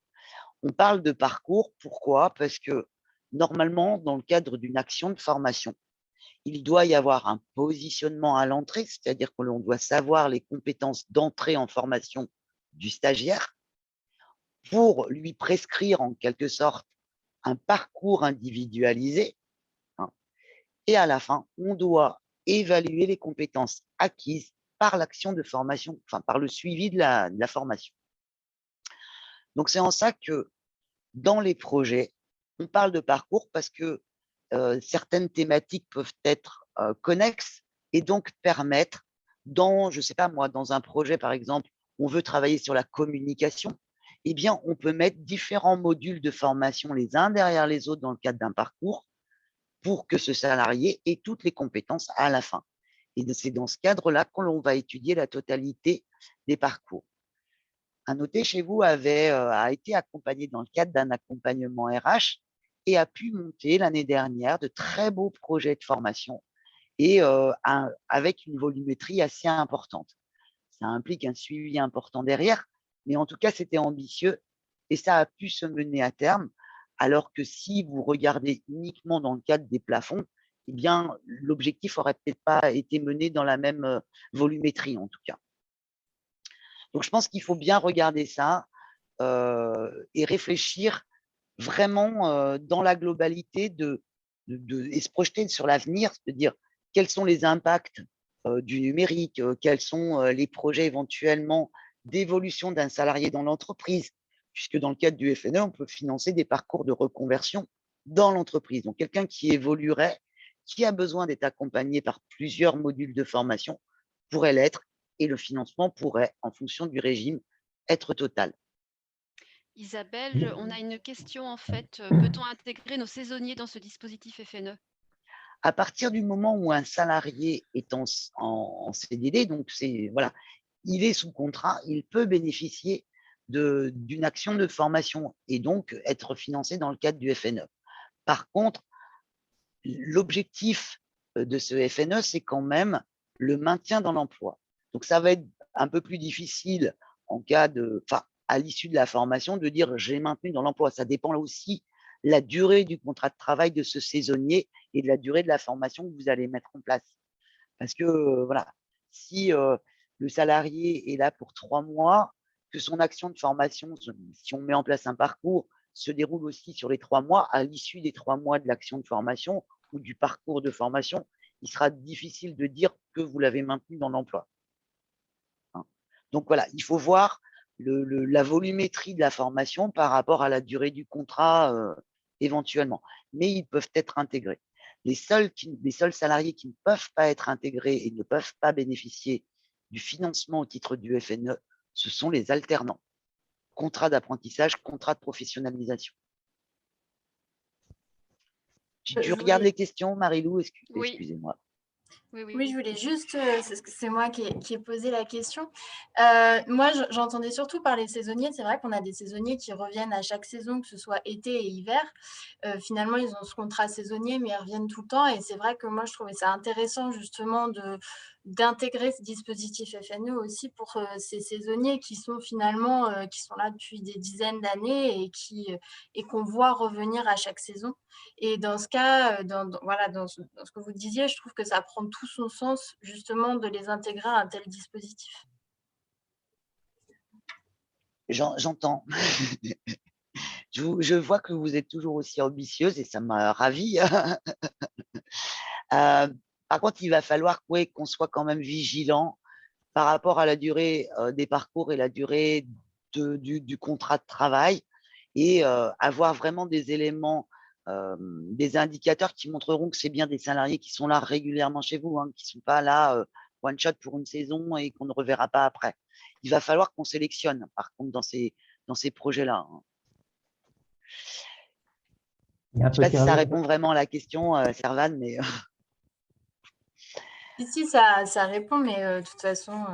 On parle de parcours, pourquoi? Parce que normalement, dans le cadre d'une action de formation, il doit y avoir un positionnement à l'entrée, c'est-à-dire que l'on doit savoir les compétences d'entrée en formation du stagiaire pour lui prescrire en quelque sorte un parcours individualisé. Et à la fin, on doit évaluer les compétences acquises par l'action de formation, par le suivi de la formation. Donc, c'est en ça que dans les projets, on parle de parcours parce que certaines thématiques peuvent être connexes et donc permettre, je sais pas moi, dans un projet par exemple, on veut travailler sur la communication, on peut mettre différents modules de formation les uns derrière les autres dans le cadre d'un parcours pour que ce salarié ait toutes les compétences à la fin. Et c'est dans ce cadre-là que l'on va étudier la totalité des parcours. un OT chez vous a été accompagné dans le cadre d'un accompagnement RH et a pu monter l'année dernière de très beaux projets de formation et avec une volumétrie assez importante. Ça implique un suivi important derrière, mais en tout cas, c'était ambitieux et ça a pu se mener à terme. Alors que si vous regardez uniquement dans le cadre des plafonds, eh bien, l'objectif aurait peut-être pas été mené dans la même volumétrie, en tout cas. Donc, je pense qu'il faut bien regarder ça et réfléchir vraiment dans la globalité et se projeter sur l'avenir, c'est-à-dire quels sont les impacts du numérique, quels sont les projets éventuellement d'évolution d'un salarié dans l'entreprise, puisque dans le cadre du FNE, on peut financer des parcours de reconversion dans l'entreprise. Donc, quelqu'un qui évoluerait, qui a besoin d'être accompagné par plusieurs modules de formation, pourrait l'être, et le financement pourrait, en fonction du régime, être total. Isabelle, on a une question en fait. Peut-on intégrer nos saisonniers dans ce dispositif FNE? À partir du moment où un salarié est en CDD, donc voilà, il est sous contrat, il peut bénéficier d'une action de formation et donc être financé dans le cadre du FNE. Par contre, l'objectif de ce FNE, c'est quand même le maintien dans l'emploi. Donc, ça va être un peu plus difficile à l'issue de la formation de dire j'ai maintenu dans l'emploi. Ça dépend aussi la durée du contrat de travail de ce saisonnier et de la durée de la formation que vous allez mettre en place. Parce que voilà, si le salarié est là pour 3 mois, que son action de formation, si on met en place un parcours, se déroule aussi sur les 3 mois, à l'issue des 3 mois de l'action de formation ou du parcours de formation, il sera difficile de dire que vous l'avez maintenu dans l'emploi. Donc voilà, il faut voir la volumétrie de la formation par rapport à la durée du contrat éventuellement. Mais ils peuvent être intégrés. Les seuls salariés qui ne peuvent pas être intégrés et ne peuvent pas bénéficier du financement au titre du FNE, ce sont les alternants. Contrat d'apprentissage, contrat de professionnalisation. Tu regardes les questions, Marie-Lou? Excusez-moi. Oui, je voulais juste, c'est moi qui ai posé la question. Moi, j'entendais surtout parler saisonniers. C'est vrai qu'on a des saisonniers qui reviennent à chaque saison, que ce soit été et hiver. Finalement, ils ont ce contrat saisonnier, mais ils reviennent tout le temps. Et c'est vrai que moi, je trouvais ça intéressant justement d'intégrer ce dispositif FNE aussi pour ces saisonniers qui sont finalement qui sont là depuis des dizaines d'années et qu'on voit revenir à chaque saison. Et dans ce cas, dans ce que vous disiez, je trouve que ça prend tout son sens justement de les intégrer à un tel dispositif. J'entends. Je vois que vous êtes toujours aussi ambitieuse et ça m'a ravie. Par contre, il va falloir qu'on soit quand même vigilant par rapport à la durée des parcours et la durée du contrat de travail et avoir vraiment des éléments, des indicateurs qui montreront que c'est bien des salariés qui sont là régulièrement chez vous, hein, qui ne sont pas là one shot pour une saison et qu'on ne reverra pas après. Il va falloir qu'on sélectionne, par contre, dans ces projets-là. Hein. Je ne sais pas si ça répond vraiment à la question, Servane, mais… Si, ça répond, mais de toute façon,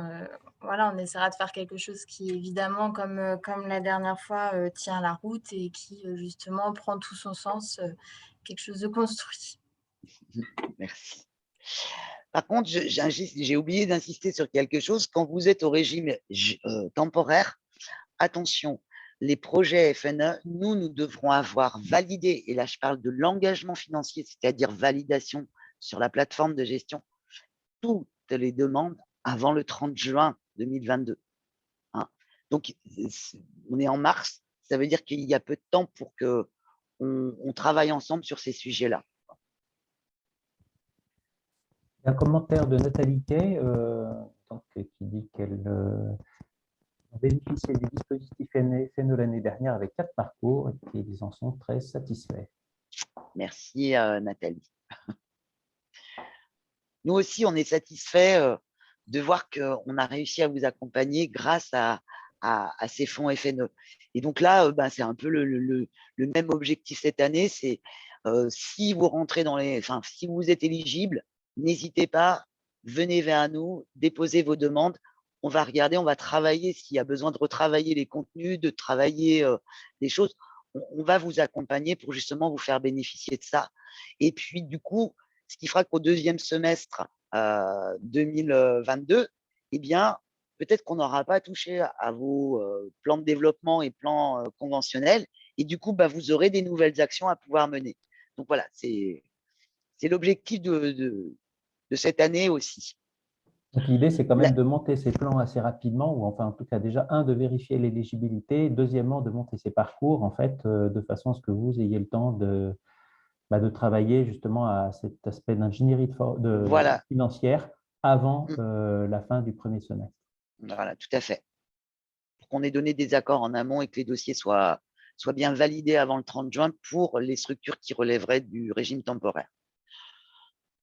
voilà, on essaiera de faire quelque chose qui, évidemment, comme la dernière fois, tient la route et qui, justement, prend tout son sens, quelque chose de construit. Merci. Par contre, j'ai oublié d'insister sur quelque chose. Quand vous êtes au régime temporaire, attention, les projets FNE, nous devrons avoir validé, et là je parle de l'engagement financier, c'est-à-dire validation sur la plateforme de gestion, toutes les demandes avant le 30 juin 2022. Hein. Donc, on est en mars, ça veut dire qu'il y a peu de temps pour qu'on travaille ensemble sur ces sujets-là. Il y a un commentaire de Nathalie Kay qui dit qu'elle a bénéficié du dispositif FNE l'année dernière avec 4 parcours et qu'ils en sont très satisfaits. Merci Nathalie. Nous aussi, on est satisfaits de voir qu'on a réussi à vous accompagner grâce à ces fonds FNE. Et donc là, c'est un peu le même objectif cette année. C'est si vous rentrez si vous êtes éligible, n'hésitez pas, venez vers nous, déposez vos demandes. on va regarder, on va travailler s'il y a besoin de retravailler les contenus, de travailler des choses. On va vous accompagner pour justement vous faire bénéficier de ça. Et puis, du coup, ce qui fera qu'au deuxième semestre 2022, eh bien, peut-être qu'on n'aura pas touché à vos plans de développement et plans conventionnels. Et du coup, vous aurez des nouvelles actions à pouvoir mener. Donc voilà, c'est l'objectif de cette année aussi. Donc, l'idée, c'est quand même de monter ces plans assez rapidement, ou enfin, en tout cas, déjà, de vérifier l'éligibilité, deuxièmement, de monter ces parcours, en fait, de façon à ce que vous ayez le temps de travailler justement à cet aspect d'ingénierie Voilà. financière avant la fin du premier semestre. Voilà, tout à fait. Pour qu'on ait donné des accords en amont et que les dossiers soient bien validés avant le 30 juin pour les structures qui relèveraient du régime temporaire.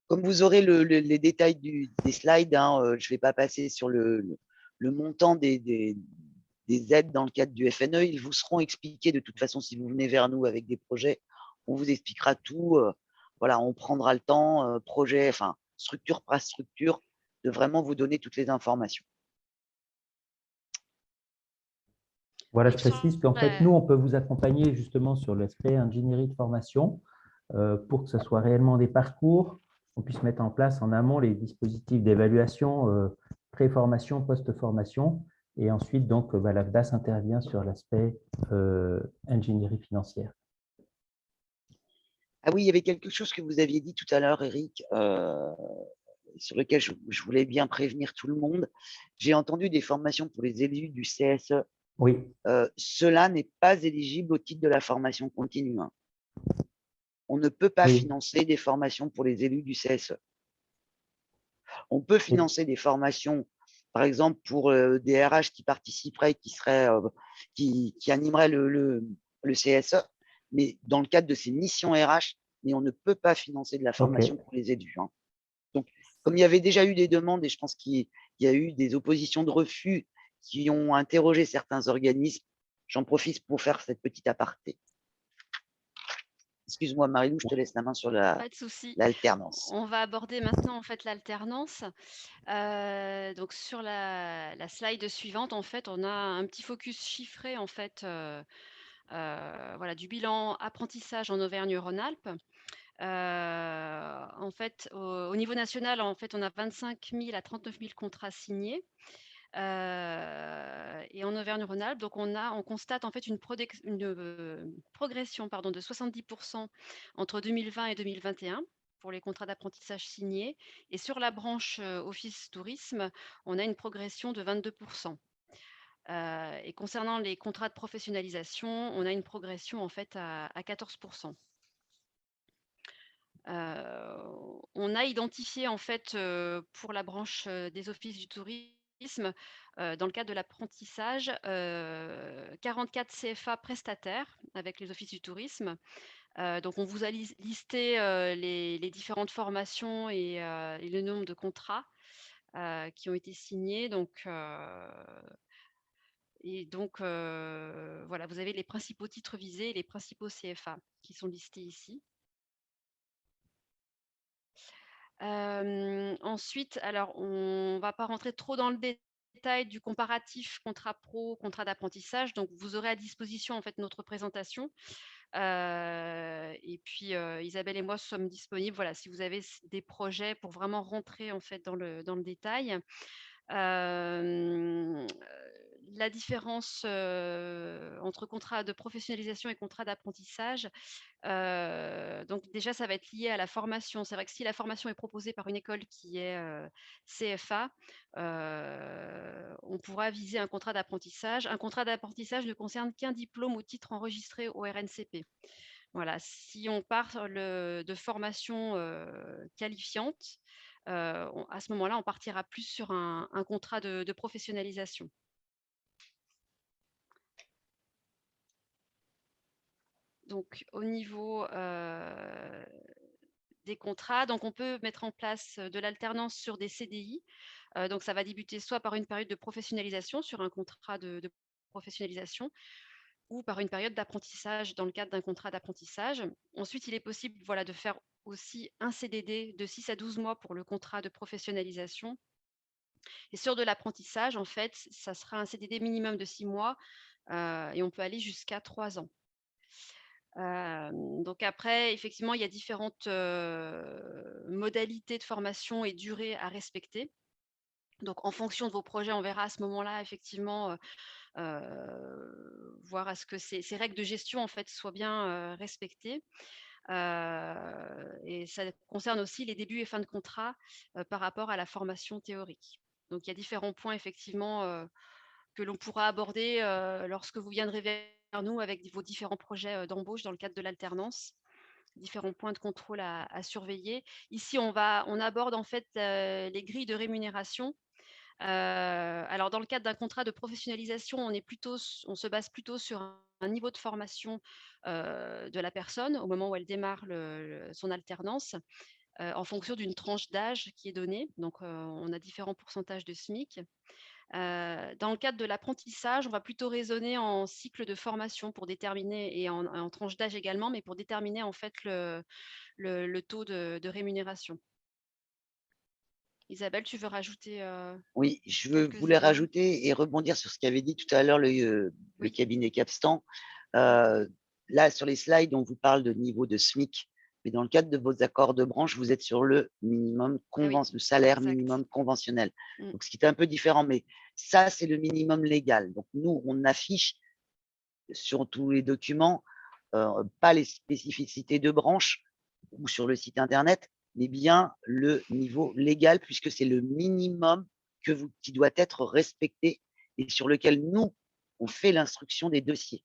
Comme vous aurez les détails des slides, je ne vais pas passer sur le montant des aides dans le cadre du FNE. Ils vous seront expliqués de toute façon si vous venez vers nous avec des projets. On vous expliquera tout. Voilà, on prendra le temps, projet, enfin, structure par structure, de vraiment vous donner toutes les informations. Voilà, je précise qu'en fait, nous, on peut vous accompagner justement sur l'aspect ingénierie de formation pour que ce soit réellement des parcours, qu'on puisse mettre en place en amont les dispositifs d'évaluation pré-formation, post-formation. Et ensuite, donc, la FDAS intervient sur l'aspect ingénierie financière. Ah oui, il y avait quelque chose que vous aviez dit tout à l'heure, Eric, sur lequel je voulais bien prévenir tout le monde. J'ai entendu des formations pour les élus du CSE. Oui. Cela n'est pas éligible au titre de la formation continue. On ne peut pas financer des formations pour les élus du CSE. On peut financer des formations, par exemple, pour des RH qui participeraient, qui animeraient le CSE, mais dans le cadre de ces missions RH, mais on ne peut pas financer de la formation pour les élus. Donc, comme il y avait déjà eu des demandes, et je pense qu'il y a eu des oppositions de refus qui ont interrogé certains organismes, j'en profite pour faire cette petite aparté. Excuse-moi, Marilou, je te laisse la main sur l'alternance. On va aborder maintenant en fait l'alternance. Donc sur la slide suivante, en fait, on a un petit focus chiffré en fait, voilà, du bilan apprentissage en Auvergne-Rhône-Alpes. En fait, au niveau national, en fait, on a 25 000 à 39 000 contrats signés. Et en Auvergne-Rhône-Alpes, donc on constate en fait une progression de 70% entre 2020 et 2021 pour les contrats d'apprentissage signés. Et sur la branche Office Tourisme, on a une progression de 22%. Et concernant les contrats de professionnalisation, on a une progression en fait à 14%. On a identifié en fait pour la branche des offices du tourisme, dans le cadre de l'apprentissage, 44 CFA prestataires avec les offices du tourisme. Donc on vous a listé les différentes formations et le nombre de contrats qui ont été signés. Donc, voilà, vous avez les principaux titres visés et les principaux CFA qui sont listés ici. Ensuite, alors on ne va pas rentrer trop dans le détail du comparatif contrat pro, contrat d'apprentissage. Donc, vous aurez à disposition en fait notre présentation. Et puis, Isabelle et moi sommes disponibles. Voilà, si vous avez des projets pour vraiment rentrer en fait dans le détail. La différence entre contrat de professionnalisation et contrat d'apprentissage, donc déjà, ça va être lié à la formation. C'est vrai que si la formation est proposée par une école qui est CFA, on pourra viser un contrat d'apprentissage. Un contrat d'apprentissage ne concerne qu'un diplôme ou titre enregistré au RNCP. Voilà, si on part de formation qualifiante, à ce moment-là, on partira plus sur un contrat de professionnalisation. Donc, au niveau des contrats, donc on peut mettre en place de l'alternance sur des CDI. Donc, ça va débuter soit par une période de professionnalisation sur un contrat de professionnalisation ou par une période d'apprentissage dans le cadre d'un contrat d'apprentissage. Ensuite, il est possible de faire aussi un CDD de 6 à 12 mois pour le contrat de professionnalisation Et sur de l'apprentissage, en fait, ça sera un CDD minimum de 6 mois et on peut aller jusqu'à 3 ans. Donc après, effectivement, il y a différentes modalités de formation et durée à respecter. Donc en fonction de vos projets, on verra à ce moment-là, effectivement, voir à ce que ces règles de gestion, en fait, soient bien respectées. Et ça concerne aussi les débuts et fins de contrat par rapport à la formation théorique. Donc il y a différents points, effectivement, que l'on pourra aborder lorsque vous viendrez vers nous avec vos différents projets d'embauche dans le cadre de l'alternance, différents points de contrôle à surveiller. Ici, on aborde en fait les grilles de rémunération. Alors, dans le cadre d'un contrat de professionnalisation, on se base plutôt sur un niveau de formation de la personne au moment où elle démarre son alternance, en fonction d'une tranche d'âge qui est donnée. Donc, on a différents pourcentages de SMIC. Dans le cadre de l'apprentissage, on va plutôt raisonner en cycle de formation pour déterminer, et en tranche d'âge également, mais pour déterminer en fait le taux de rémunération. Isabelle, tu veux rajouter Oui, quelques voulais éléments? rajouter et rebondir sur ce qu'avait dit tout à l'heure le Oui. cabinet Capstan. Là, sur les slides, on vous parle de niveau de SMIC, mais dans le cadre de vos accords de branche, vous êtes sur le minimum le salaire exact. minimum conventionnel. Mm. Donc, ce qui est un peu différent, mais ça, c'est le minimum légal. Donc, nous, on affiche sur tous les documents pas les spécificités de branche ou sur le site internet, mais bien le niveau légal, puisque c'est le minimum qui doit être respecté et sur lequel nous, on fait l'instruction des dossiers.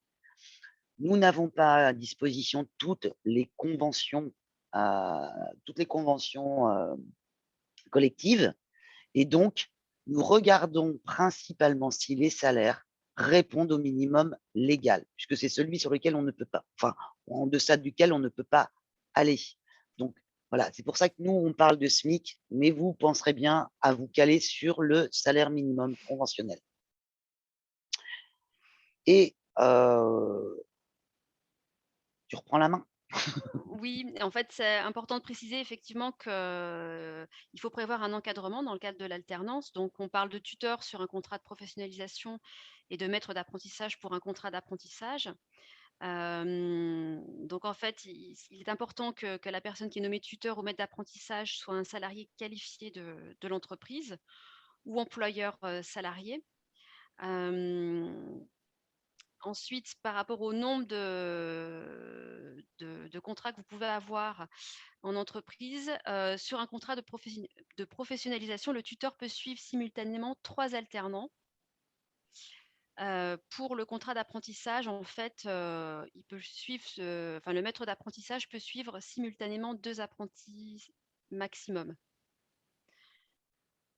Nous n'avons pas à disposition toutes les conventions collectives, et donc nous regardons principalement si les salaires répondent au minimum légal, puisque c'est celui sur lequel on ne peut pas, enfin, en deçà duquel on ne peut pas aller. Donc, voilà, c'est pour ça que nous, on parle de SMIC, mais vous penserez bien à vous caler sur le salaire minimum conventionnel. Et tu reprends la main. Oui, en fait, c'est important de préciser effectivement qu'il faut prévoir un encadrement dans le cadre de l'alternance. Donc, on parle de tuteur sur un contrat de professionnalisation et de maître d'apprentissage pour un contrat d'apprentissage. Donc, en fait, il est important que la personne qui est nommée tuteur ou maître d'apprentissage soit un salarié qualifié de l'entreprise ou employeur salarié. Ensuite, par rapport au nombre de contrats que vous pouvez avoir en entreprise, sur un contrat de professionnalisation, le tuteur peut suivre simultanément 3 alternants. Pour le contrat d'apprentissage, en fait, il peut suivre le maître d'apprentissage peut suivre simultanément 2 apprentis maximum.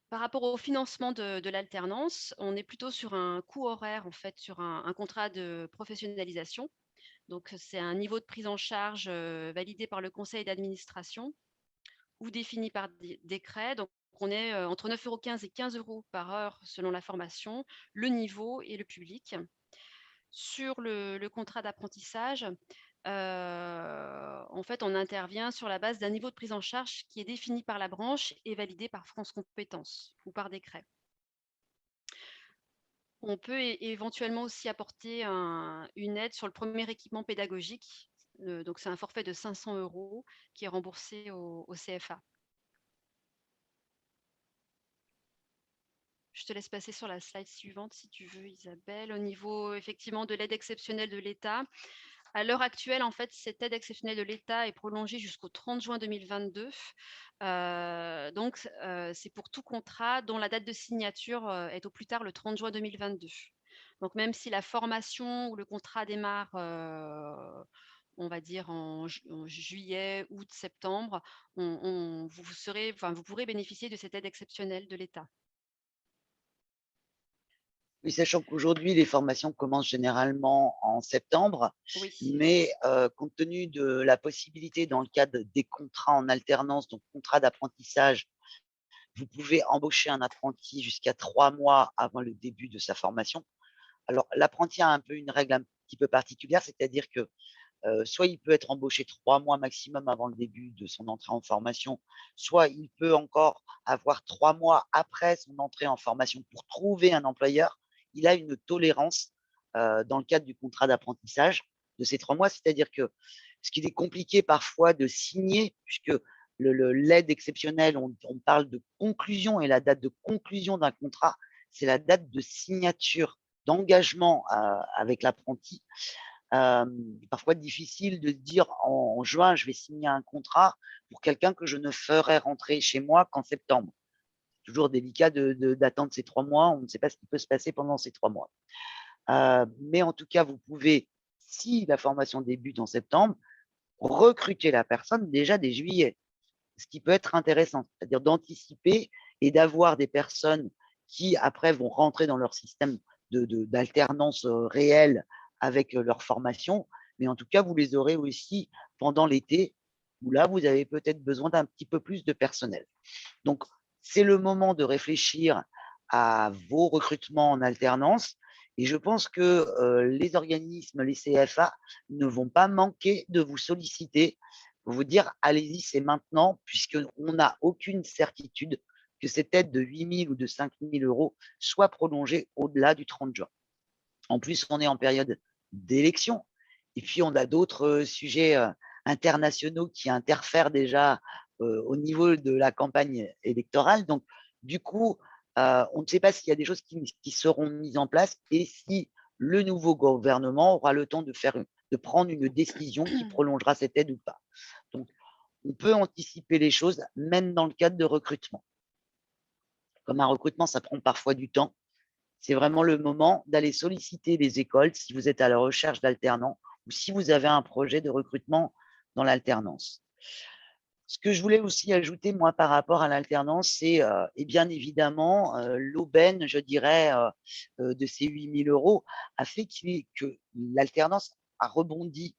Par rapport au financement de l'alternance, on est plutôt sur un coût horaire, en fait, sur un contrat de professionnalisation. Donc, c'est un niveau de prise en charge validé par le conseil d'administration ou défini par décret. Donc, on est entre 9,15 € et 15 € par heure selon la formation, le niveau et le public. Sur le contrat d'apprentissage, en fait, on intervient sur la base d'un niveau de prise en charge qui est défini par la branche et validé par France Compétences ou par décret. On peut éventuellement aussi apporter une aide sur le premier équipement pédagogique. Donc, c'est un forfait de 500 € qui est remboursé au CFA. Je te laisse passer sur la slide suivante si tu veux, Isabelle. Au niveau effectivement de l'aide exceptionnelle de l'État, à l'heure actuelle, en fait, cette aide exceptionnelle de l'État est prolongée jusqu'au 30 juin 2022. Donc, c'est pour tout contrat dont la date de signature est au plus tard le 30 juin 2022. Donc, même si la formation ou le contrat démarre, on va dire en juillet, août, septembre, vous pourrez bénéficier de cette aide exceptionnelle de l'État. Oui, sachant qu'aujourd'hui, les formations commencent généralement en septembre, Oui. mais compte tenu de la possibilité dans le cadre des contrats en alternance, donc contrat d'apprentissage, vous pouvez embaucher un apprenti jusqu'à 3 mois avant le début de sa formation. Alors, l'apprenti a un peu une règle un petit peu particulière, c'est-à-dire que soit il peut être embauché 3 mois maximum avant le début de son entrée en formation, soit il peut encore avoir 3 mois après son entrée en formation pour trouver un employeur. Il a une tolérance dans le cadre du contrat d'apprentissage de ces 3 mois, c'est-à-dire que ce qu'il est compliqué parfois de signer, puisque l'aide exceptionnelle, on parle de conclusion, et la date de conclusion d'un contrat, c'est la date de signature, d'engagement avec l'apprenti. Parfois difficile de dire en juin, je vais signer un contrat pour quelqu'un que je ne ferai rentrer chez moi qu'en septembre. C'est toujours délicat d'attendre ces 3 mois, on ne sait pas ce qui peut se passer pendant ces 3 mois. Mais en tout cas, vous pouvez, si la formation débute en septembre, recruter la personne déjà dès juillet, ce qui peut être intéressant, c'est-à-dire d'anticiper et d'avoir des personnes qui après vont rentrer dans leur système d'alternance réelle avec leur formation, mais en tout cas, vous les aurez aussi pendant l'été, où là, vous avez peut-être besoin d'un petit peu plus de personnel. Donc, c'est le moment de réfléchir à vos recrutements en alternance. Et je pense que les organismes, les CFA, ne vont pas manquer de vous solliciter pour vous dire allez-y, c'est maintenant, puisqu'on n'a aucune certitude que cette aide de 8 000 ou de 5 000 euros soit prolongée au-delà du 30 juin. En plus, on est en période d'élection. Et puis, on a d'autres sujets internationaux qui interfèrent déjà au niveau de la campagne électorale. Donc, du coup, on ne sait pas s'il y a des choses qui seront mises en place et si le nouveau gouvernement aura le temps de prendre une décision qui prolongera cette aide ou pas. Donc, on peut anticiper les choses, même dans le cadre de recrutement. Comme un recrutement, ça prend parfois du temps. C'est vraiment le moment d'aller solliciter les écoles si vous êtes à la recherche d'alternants ou si vous avez un projet de recrutement dans l'alternance. Ce que je voulais aussi ajouter, moi, par rapport à l'alternance, c'est et bien évidemment l'aubaine, je dirais, de ces 8 000 euros a fait que l'alternance a rebondi.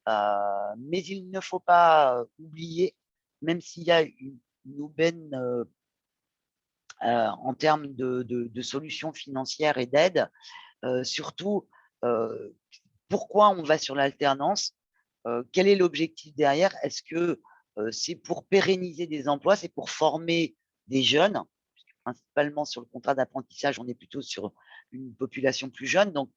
Mais il ne faut pas oublier, même s'il y a une aubaine en termes de solutions financières et d'aide, surtout, pourquoi on va sur l'alternance, quel est l'objectif derrière? Est-ce que c'est pour pérenniser des emplois, c'est pour former des jeunes? Principalement sur le contrat d'apprentissage, on est plutôt sur une population plus jeune, donc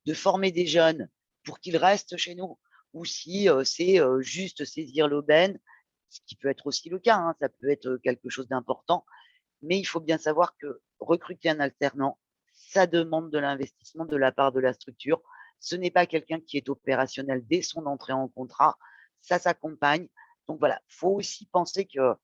de former des jeunes pour qu'ils restent chez nous, ou si c'est juste saisir l'aubaine, ce qui peut être aussi le cas, hein, ça peut être quelque chose d'important, mais il faut bien savoir que recruter un alternant, ça demande de l'investissement de la part de la structure. Ce n'est pas quelqu'un qui est opérationnel dès son entrée en contrat, ça s'accompagne. Donc voilà, il faut aussi penser que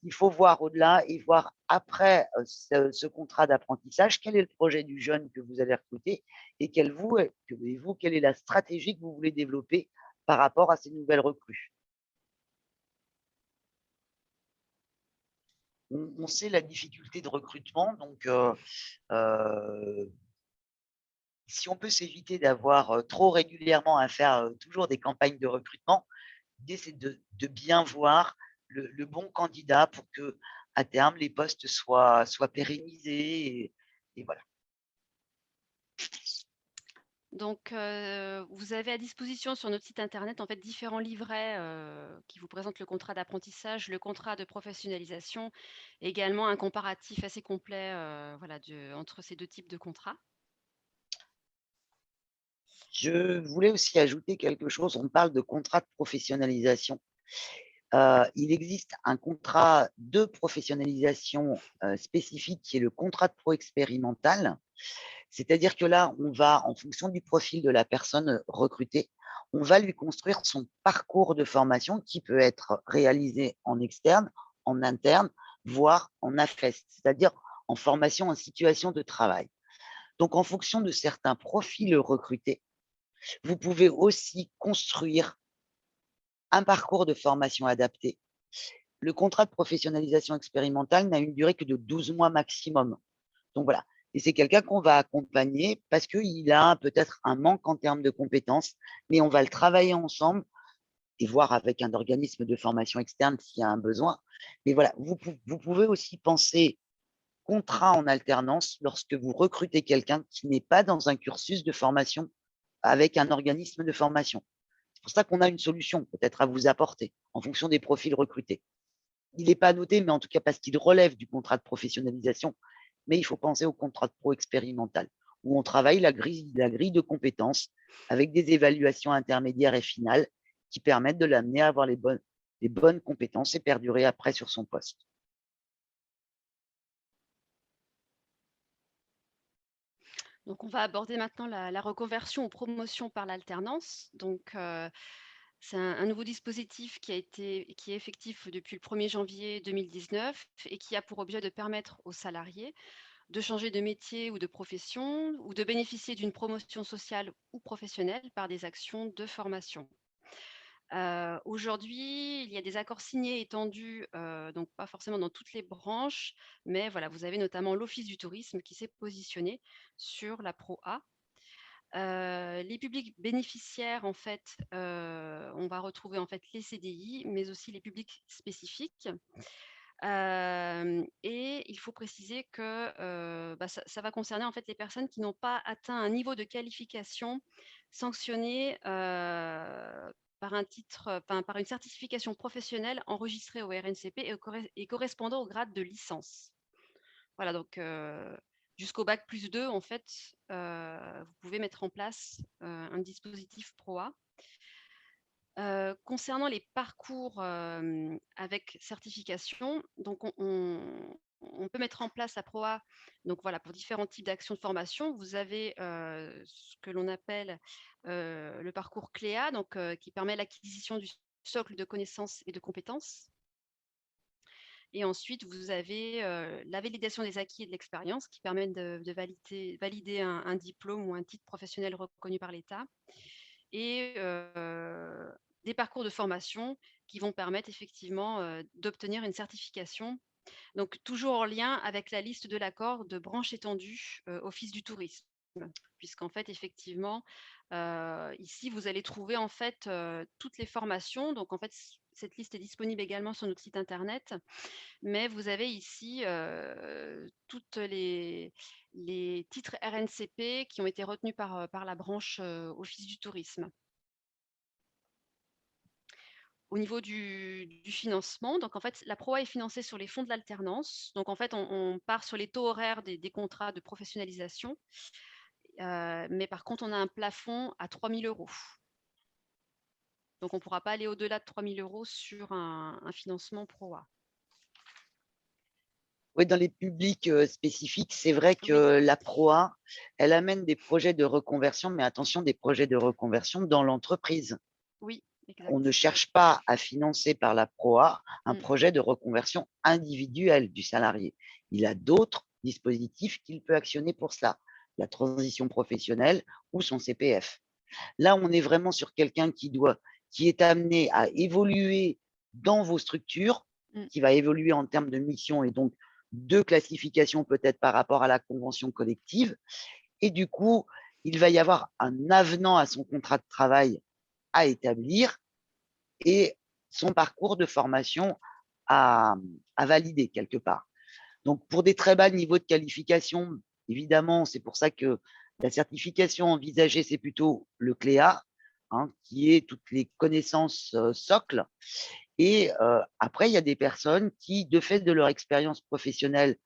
il faut voir au-delà et voir après ce contrat d'apprentissage, quel est le projet du jeune que vous allez recruter et quelle est la stratégie que vous voulez développer par rapport à ces nouvelles recrues. On sait la difficulté de recrutement, donc si on peut s'éviter d'avoir trop régulièrement à faire toujours des campagnes de recrutement, l'idée c'est de bien voir le bon candidat pour que à terme les postes soient pérennisés et voilà. Donc, vous avez à disposition sur notre site internet en fait différents livrets qui vous présentent le contrat d'apprentissage, le contrat de professionnalisation, et également un comparatif assez complet voilà, entre ces deux types de contrats. Je voulais aussi ajouter quelque chose. On parle de contrat de professionnalisation. Il existe un contrat de professionnalisation spécifique qui est le contrat de pro expérimental. C'est-à-dire que là, on va, en fonction du profil de la personne recrutée, on va lui construire son parcours de formation qui peut être réalisé en externe, en interne, voire en AFES, c'est-à-dire en formation en situation de travail. Donc, en fonction de certains profils recrutés, vous pouvez aussi construire un parcours de formation adapté. Le contrat de professionnalisation expérimentale n'a une durée que de 12 mois maximum. Donc voilà. Et c'est quelqu'un qu'on va accompagner parce qu'il a peut-être un manque en termes de compétences, mais on va le travailler ensemble et voir avec un organisme de formation externe s'il y a un besoin. Mais voilà, vous pouvez aussi penser contrat en alternance lorsque vous recrutez quelqu'un qui n'est pas dans un cursus de formation avec un organisme de formation. C'est pour ça qu'on a une solution peut-être à vous apporter en fonction des profils recrutés. Il n'est pas noté, mais en tout cas parce qu'il relève du contrat de professionnalisation. Mais il faut penser au contrat de pro expérimental, où on travaille la grille de compétences avec des évaluations intermédiaires et finales qui permettent de l'amener à avoir les bonnes compétences et perdurer après sur son poste. Donc, on va aborder maintenant la reconversion ou promotion par l'alternance. Donc, c'est un nouveau dispositif qui est effectif depuis le 1er janvier 2019 et qui a pour objet de permettre aux salariés de changer de métier ou de profession ou de bénéficier d'une promotion sociale ou professionnelle par des actions de formation. Aujourd'hui, il y a des accords signés et étendus, donc pas forcément dans toutes les branches, mais voilà, vous avez notamment l'Office du tourisme qui s'est positionné sur la Pro A. Les publics bénéficiaires, en fait, on va retrouver en fait les CDI, mais aussi les publics spécifiques. Et il faut préciser que ça va concerner en fait les personnes qui n'ont pas atteint un niveau de qualification sanctionné par par une certification professionnelle enregistrée au RNCP et correspondant au grade de licence. Voilà, donc jusqu'au bac plus 2, en fait, vous pouvez mettre en place un dispositif PROA. Concernant les parcours avec certification, donc on peut mettre en place la PROA donc voilà, pour différents types d'actions de formation. Vous avez ce que l'on appelle le parcours CLEA, donc, qui permet l'acquisition du socle de connaissances et de compétences. Et ensuite, vous avez la validation des acquis et de l'expérience qui permet de valider un diplôme ou un titre professionnel reconnu par l'État. Et des parcours de formation qui vont permettre effectivement d'obtenir une certification. Donc, toujours en lien avec la liste de l'accord de branche étendue Office du tourisme. Puisqu'en fait, effectivement, ici, vous allez trouver en fait toutes les formations. Donc, en fait, cette liste est disponible également sur notre site internet. Mais vous avez ici toutes les titres RNCP qui ont été retenus par la branche Office du tourisme. Au niveau du financement, donc en fait, la PROA est financée sur les fonds de l'alternance. Donc en fait, on part sur les taux horaires des contrats de professionnalisation. Mais par contre, on a un plafond à 3 000 €. Donc on ne pourra pas aller au-delà de 3 000 € sur un financement PROA. Oui, dans les publics spécifiques, c'est vrai que Oui. la PROA, elle amène des projets de reconversion, mais attention, des projets de reconversion dans l'entreprise. Oui, exact. On ne cherche pas à financer par la PROA un projet de reconversion individuelle du salarié. Il a d'autres dispositifs qu'il peut actionner pour cela, la transition professionnelle ou son CPF. Là, on est vraiment sur quelqu'un qui est amené à évoluer dans vos structures, qui va évoluer en termes de mission et donc de classification peut-être par rapport à la convention collective. Et du coup, il va y avoir un avenant à son contrat de travail à établir et son parcours de formation à valider quelque part. Donc, pour des très bas niveaux de qualification, évidemment, c'est pour ça que la certification envisagée, c'est plutôt le CLEA, qui est toutes les connaissances socles. Et après, il y a des personnes qui, de fait de leur expérience professionnelle,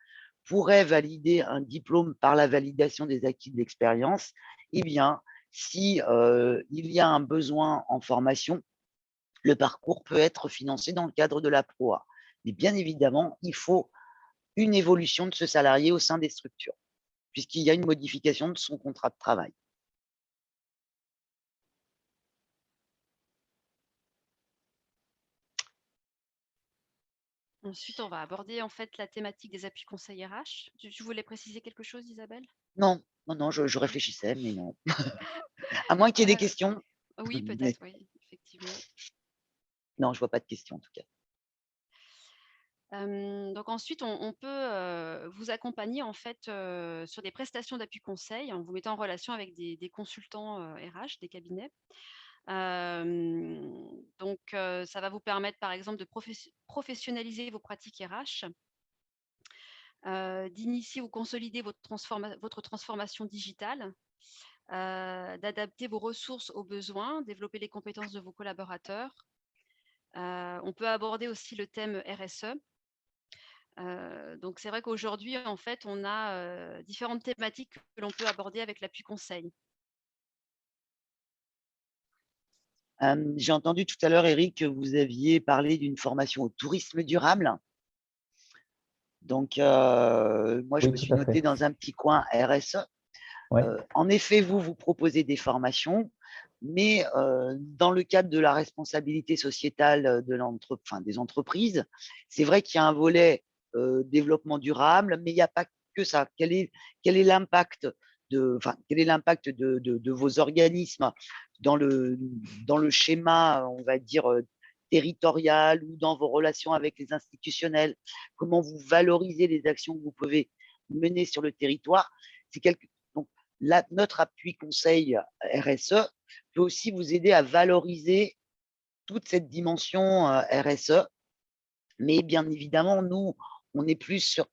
pourraient valider un diplôme par la validation des acquis de l'expérience. Eh bien, si il y a un besoin en formation, le parcours peut être financé dans le cadre de la PROA. Mais bien évidemment, il faut une évolution de ce salarié au sein des structures, puisqu'il y a une modification de son contrat de travail. Ensuite, on va aborder en fait la thématique des appuis conseils RH. Tu voulais préciser quelque chose, Isabelle? Non, je réfléchissais, mais non. À moins qu'il y ait des questions. Oui, Mais peut-être, oui, effectivement. non, je ne vois pas de questions en tout cas. Donc ensuite, on peut vous accompagner en fait sur des prestations d'appui conseil en vous mettant en relation avec des consultants RH, des cabinets. Donc ça va vous permettre par exemple de professionnaliser vos pratiques RH, d'initier ou consolider votre transformation digitale, d'adapter vos ressources aux besoins, développer les compétences de vos collaborateurs. On peut aborder aussi le thème RSE. Donc, c'est vrai qu'aujourd'hui, en fait, on a différentes thématiques que l'on peut aborder avec l'appui conseil. J'ai entendu tout à l'heure, Eric, que vous aviez parlé d'une formation au tourisme durable. Donc, moi, je Oui, me tout suis à noté fait. dans un petit coin RSE. Ouais. En effet, vous proposez des formations, mais dans le cadre de la responsabilité sociétale des entreprises, c'est vrai qu'il y a un volet développement durable, mais il n'y a pas que ça. Quel est l'impact de vos organismes dans le schéma, on va dire, territorial ou dans vos relations avec les institutionnels? Comment vous valorisez les actions que vous pouvez mener sur le territoire? Donc, notre appui conseil RSE peut aussi vous aider à valoriser toute cette dimension RSE. Mais bien évidemment, nous, on est plus sur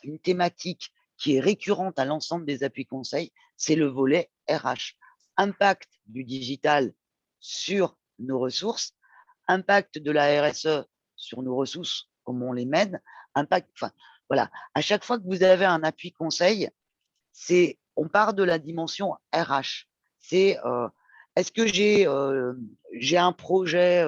une thématique qui est récurrente à l'ensemble des appuis conseils, c'est le volet RH. Impact du digital sur nos ressources, impact de la RSE sur nos ressources, comment on les mène, voilà. À chaque fois que vous avez un appui conseil, on part de la dimension RH. C'est est-ce que j'ai un projet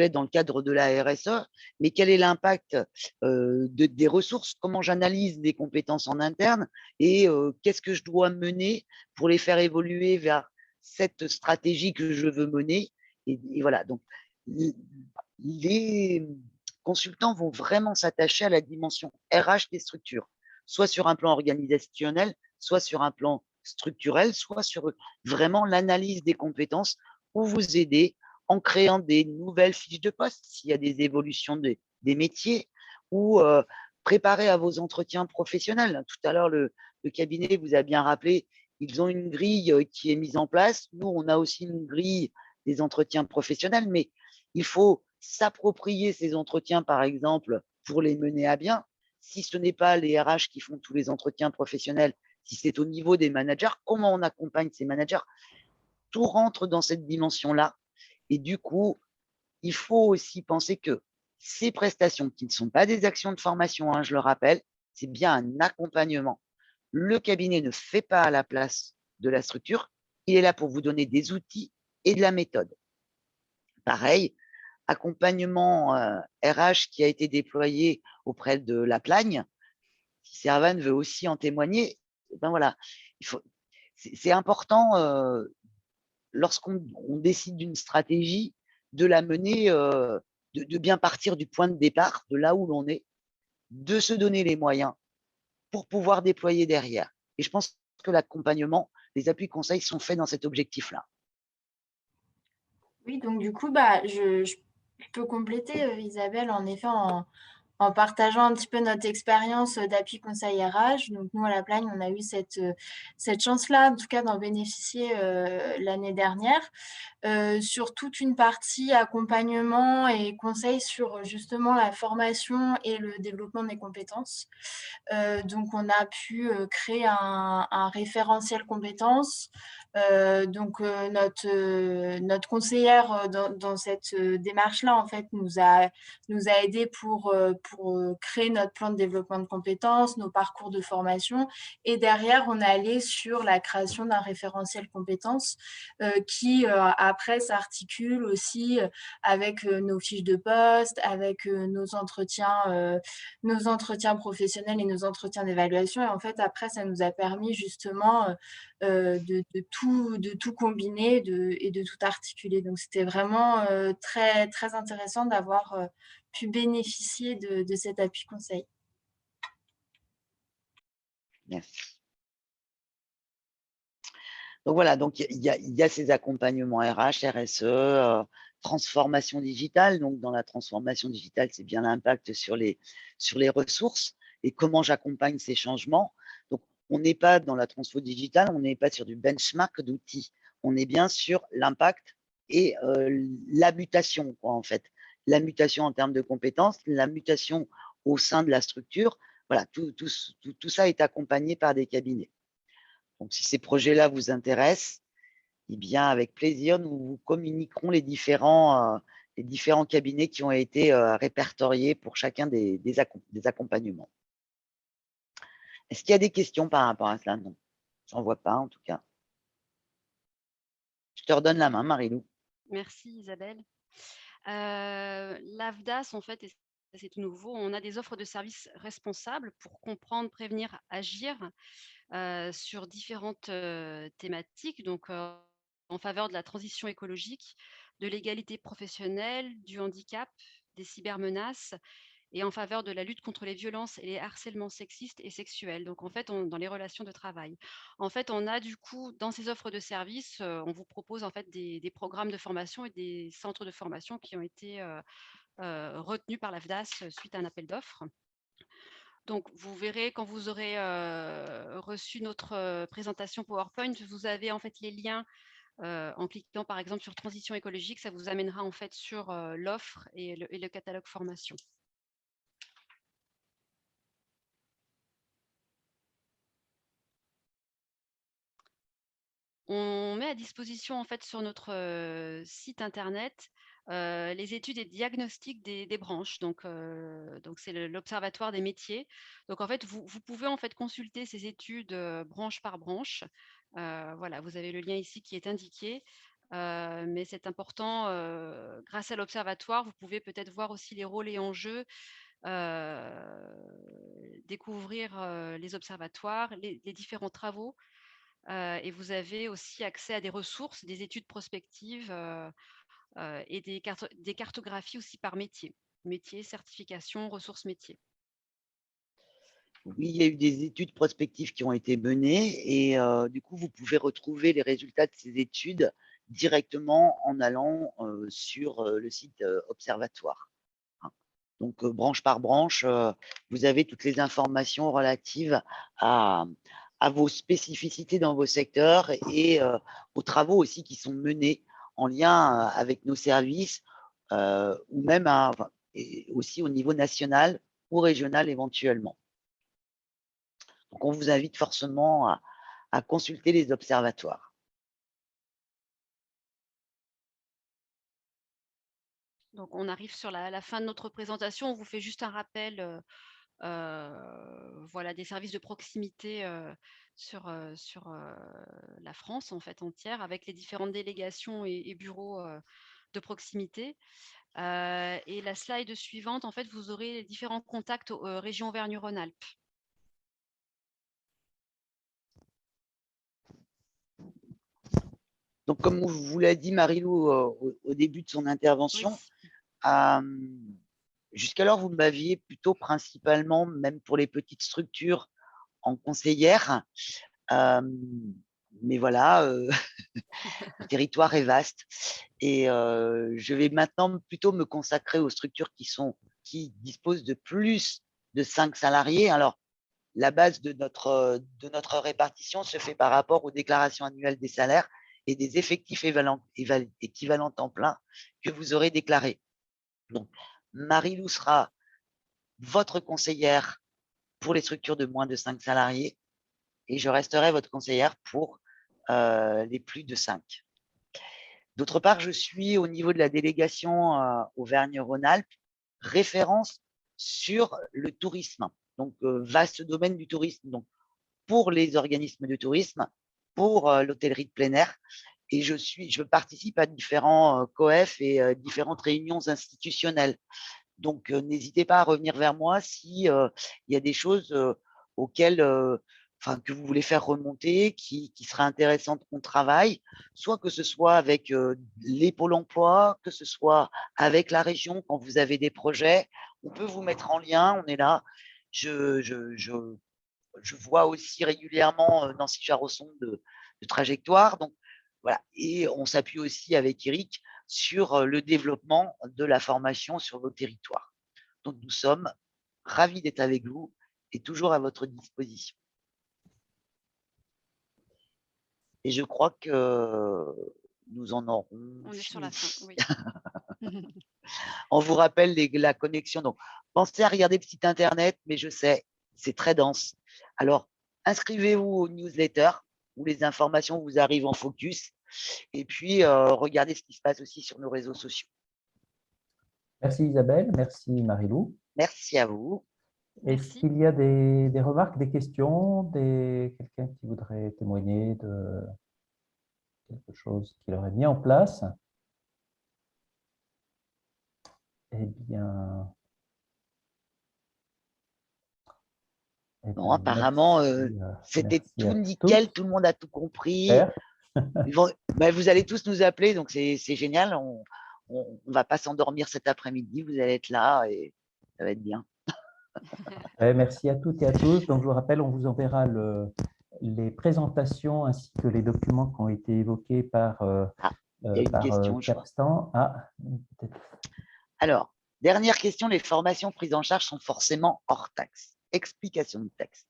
dans le cadre de la RSE, mais quel est l'impact des ressources? Comment j'analyse les compétences en interne et qu'est-ce que je dois mener pour les faire évoluer vers cette stratégie que je veux mener? Et voilà, donc les consultants vont vraiment s'attacher à la dimension RH des structures, soit sur un plan organisationnel, soit sur un plan structurel, soit sur vraiment l'analyse des compétences ou vous aider en créant des nouvelles fiches de poste s'il y a des évolutions des métiers ou préparer à vos entretiens professionnels. Tout à l'heure, le cabinet vous a bien rappelé, ils ont une grille qui est mise en place. Nous, on a aussi une grille des entretiens professionnels, mais il faut s'approprier ces entretiens, par exemple, pour les mener à bien. Si ce n'est pas les RH qui font tous les entretiens professionnels, si c'est au niveau des managers, comment on accompagne ces managers? Tout rentre dans cette dimension-là. Et du coup, il faut aussi penser que ces prestations, qui ne sont pas des actions de formation, je le rappelle, c'est bien un accompagnement. Le cabinet ne fait pas à la place de la structure. Il est là pour vous donner des outils et de la méthode. Pareil, accompagnement RH qui a été déployé auprès de la Plagne. Si Servan veut aussi en témoigner, ben voilà, c'est important lorsqu'on décide d'une stratégie de la mener, de bien partir du point de départ, de là où l'on est, de se donner les moyens pour pouvoir déployer derrière. Et je pense que l'accompagnement, les appuis conseils sont faits dans cet objectif-là. Oui, donc du coup, je peux compléter, Isabelle, en effet, en partageant un petit peu notre expérience d'appui conseil RH. Donc, nous, à la Plagne, on a eu cette chance-là, en tout cas, d'en bénéficier l'année dernière, sur toute une partie accompagnement et conseil sur justement la formation et le développement des compétences. Donc, on a pu créer un référentiel compétences. Notre conseillère dans cette démarche-là, en fait, nous a aidés pour créer notre plan de développement de compétences, nos parcours de formation. Et derrière, on est allé sur la création d'un référentiel compétences qui, après, s'articule aussi avec nos fiches de poste, avec nos entretiens professionnels et nos entretiens d'évaluation. Et en fait, après, ça nous a permis justement de tout combiner et de tout articuler. Donc, c'était vraiment très, très intéressant d'avoir pu bénéficier de cet appui conseil. Merci. Donc voilà, donc il y a ces accompagnements RH, RSE, transformation digitale. Donc dans la transformation digitale, c'est bien l'impact sur les ressources et comment j'accompagne ces changements. Donc on n'est pas dans la transfo digitale, on n'est pas sur du benchmark d'outils. On est bien sur l'impact et la mutation, quoi, en fait. La mutation en termes de compétences, la mutation au sein de la structure. Voilà, tout ça est accompagné par des cabinets. Donc, si ces projets-là vous intéressent, eh bien, avec plaisir, nous vous communiquerons les différents cabinets qui ont été répertoriés pour chacun des accompagnements. Est-ce qu'il y a des questions par rapport à cela? Non, j'en vois pas en tout cas. Je te redonne la main, Marilou. Merci Isabelle. L'AFDAS, en fait, et c'est tout nouveau, on a des offres de services responsables pour comprendre, prévenir, agir sur différentes thématiques, donc en faveur de la transition écologique, de l'égalité professionnelle, du handicap, des cybermenaces et en faveur de la lutte contre les violences et les harcèlements sexistes et sexuels. Donc, en fait, dans les relations de travail. En fait, on a du coup, dans ces offres de services, on vous propose en fait des programmes de formation et des centres de formation qui ont été retenus par l'AFDAS suite à un appel d'offres. Donc, vous verrez quand vous aurez reçu notre présentation PowerPoint, vous avez en fait les liens en cliquant par exemple sur transition écologique, ça vous amènera en fait sur l'offre et le catalogue formation. On met à disposition en fait sur notre site internet les études et diagnostics des branches. Donc c'est l'Observatoire des métiers. Donc en fait, vous pouvez en fait consulter ces études branche par branche. Voilà, vous avez le lien ici qui est indiqué. Mais c'est important, grâce à l'Observatoire, vous pouvez peut-être voir aussi les rôles et enjeux, découvrir les observatoires, les différents travaux. Et vous avez aussi accès à des ressources, des études prospectives et des cartographies aussi par métier. Métier, certification, ressources métiers. Oui, il y a eu des études prospectives qui ont été menées et du coup, vous pouvez retrouver les résultats de ces études directement en allant sur le site Observatoire. Donc, branche par branche, vous avez toutes les informations relatives à vos spécificités dans vos secteurs et aux travaux aussi qui sont menés en lien avec nos services ou même et aussi au niveau national ou régional éventuellement. Donc, on vous invite forcément à consulter les observatoires. Donc, on arrive sur la fin de notre présentation. On vous fait juste un rappel voilà, des services de proximité sur la France en fait entière, avec les différentes délégations et bureaux de proximité. Et la slide suivante, en fait, vous aurez les différents contacts région Auvergne-Rhône-Alpes. Donc, comme vous l'a dit Marilou au début de son intervention, oui. Jusqu'alors, vous m'aviez plutôt principalement, même pour les petites structures, en conseillère. Mais voilà, le territoire est vaste. Et je vais maintenant plutôt me consacrer aux structures qui disposent de plus de 5 salariés. Alors, la base de notre répartition se fait par rapport aux déclarations annuelles des salaires et des effectifs équivalents temps plein que vous aurez déclarés. Donc, Marilou sera votre conseillère pour les structures de moins de 5 salariés et je resterai votre conseillère pour les plus de 5. D'autre part, je suis au niveau de la délégation Auvergne-Rhône-Alpes référence sur le tourisme. Donc, vaste domaine du tourisme. Donc, pour les organismes de tourisme, pour l'hôtellerie de plein air. Et je participe à différents COEF et différentes réunions institutionnelles. Donc, n'hésitez pas à revenir vers moi s'il y a des choses auxquelles que vous voulez faire remonter, qui seraient intéressantes qu'on travaille, soit que ce soit avec les pôles emploi, que ce soit avec la région quand vous avez des projets. On peut vous mettre en lien, on est là. Je vois aussi régulièrement Nancy Jarosson de Trajectoire. Donc, voilà. Et on s'appuie aussi avec Eric sur le développement de la formation sur vos territoires. Donc, nous sommes ravis d'être avec vous et toujours à votre disposition. Et je crois que nous en aurons. On est sur la fin, oui. On vous rappelle la connexion. Donc, pensez à regarder le site internet, mais je sais, c'est très dense. Alors, inscrivez-vous aux newsletters. où les informations vous arrivent en focus. Et puis, regardez ce qui se passe aussi sur nos réseaux sociaux. Merci Isabelle, merci Marie-Lou. Merci à vous. Est-ce Merci. qu'il y a des remarques, des questions, quelqu'un qui voudrait témoigner de quelque chose qu'il aurait mis en place? Eh bien, Non, apparemment, c'était tout nickel, tout le monde a tout compris. Vous allez tous nous appeler, donc c'est génial. On ne va pas s'endormir cet après-midi, vous allez être là et ça va être bien. Merci à toutes et à tous. Donc, je vous rappelle, on vous enverra les présentations ainsi que les documents qui ont été évoqués par il y a une question, je crois. Capstan. Alors, dernière question, les formations prises en charge sont forcément hors taxe. Explication de texte.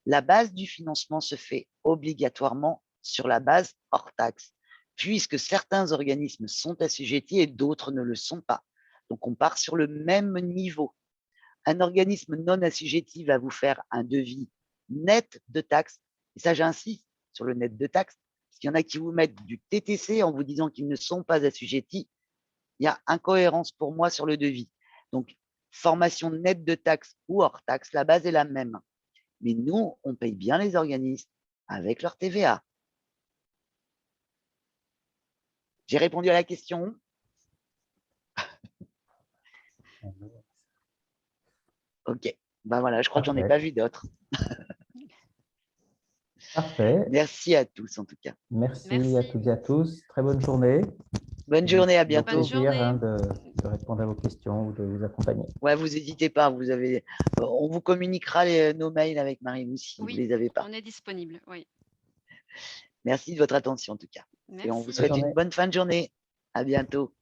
La base du financement se fait obligatoirement sur la base hors taxe, puisque certains organismes sont assujettis et d'autres ne le sont pas. Donc, on part sur le même niveau. Un organisme non assujetti va vous faire un devis net de taxes. Et ça, j'insiste sur le net de taxes, parce qu'il y en a qui vous mettent du TTC en vous disant qu'ils ne sont pas assujettis. Il y a incohérence pour moi sur le devis. Donc, formation nette de taxes ou hors taxes, la base est la même. Mais nous, on paye bien les organismes avec leur TVA. J'ai répondu à la question. Ok. Ben voilà, je crois que j'en ai pas vu d'autres. Parfait. Merci à tous, en tout cas. Merci à toutes et à tous. Très bonne journée. Bonne journée, à bientôt. Au plaisir de répondre à vos questions ou de vous accompagner. Ouais, vous n'hésitez pas. On vous communiquera nos mails avec Marie-Lou si vous ne les avez pas. On est disponible, oui. Merci de votre attention, en tout cas. Merci. Et on vous souhaite une bonne fin de journée. À bientôt.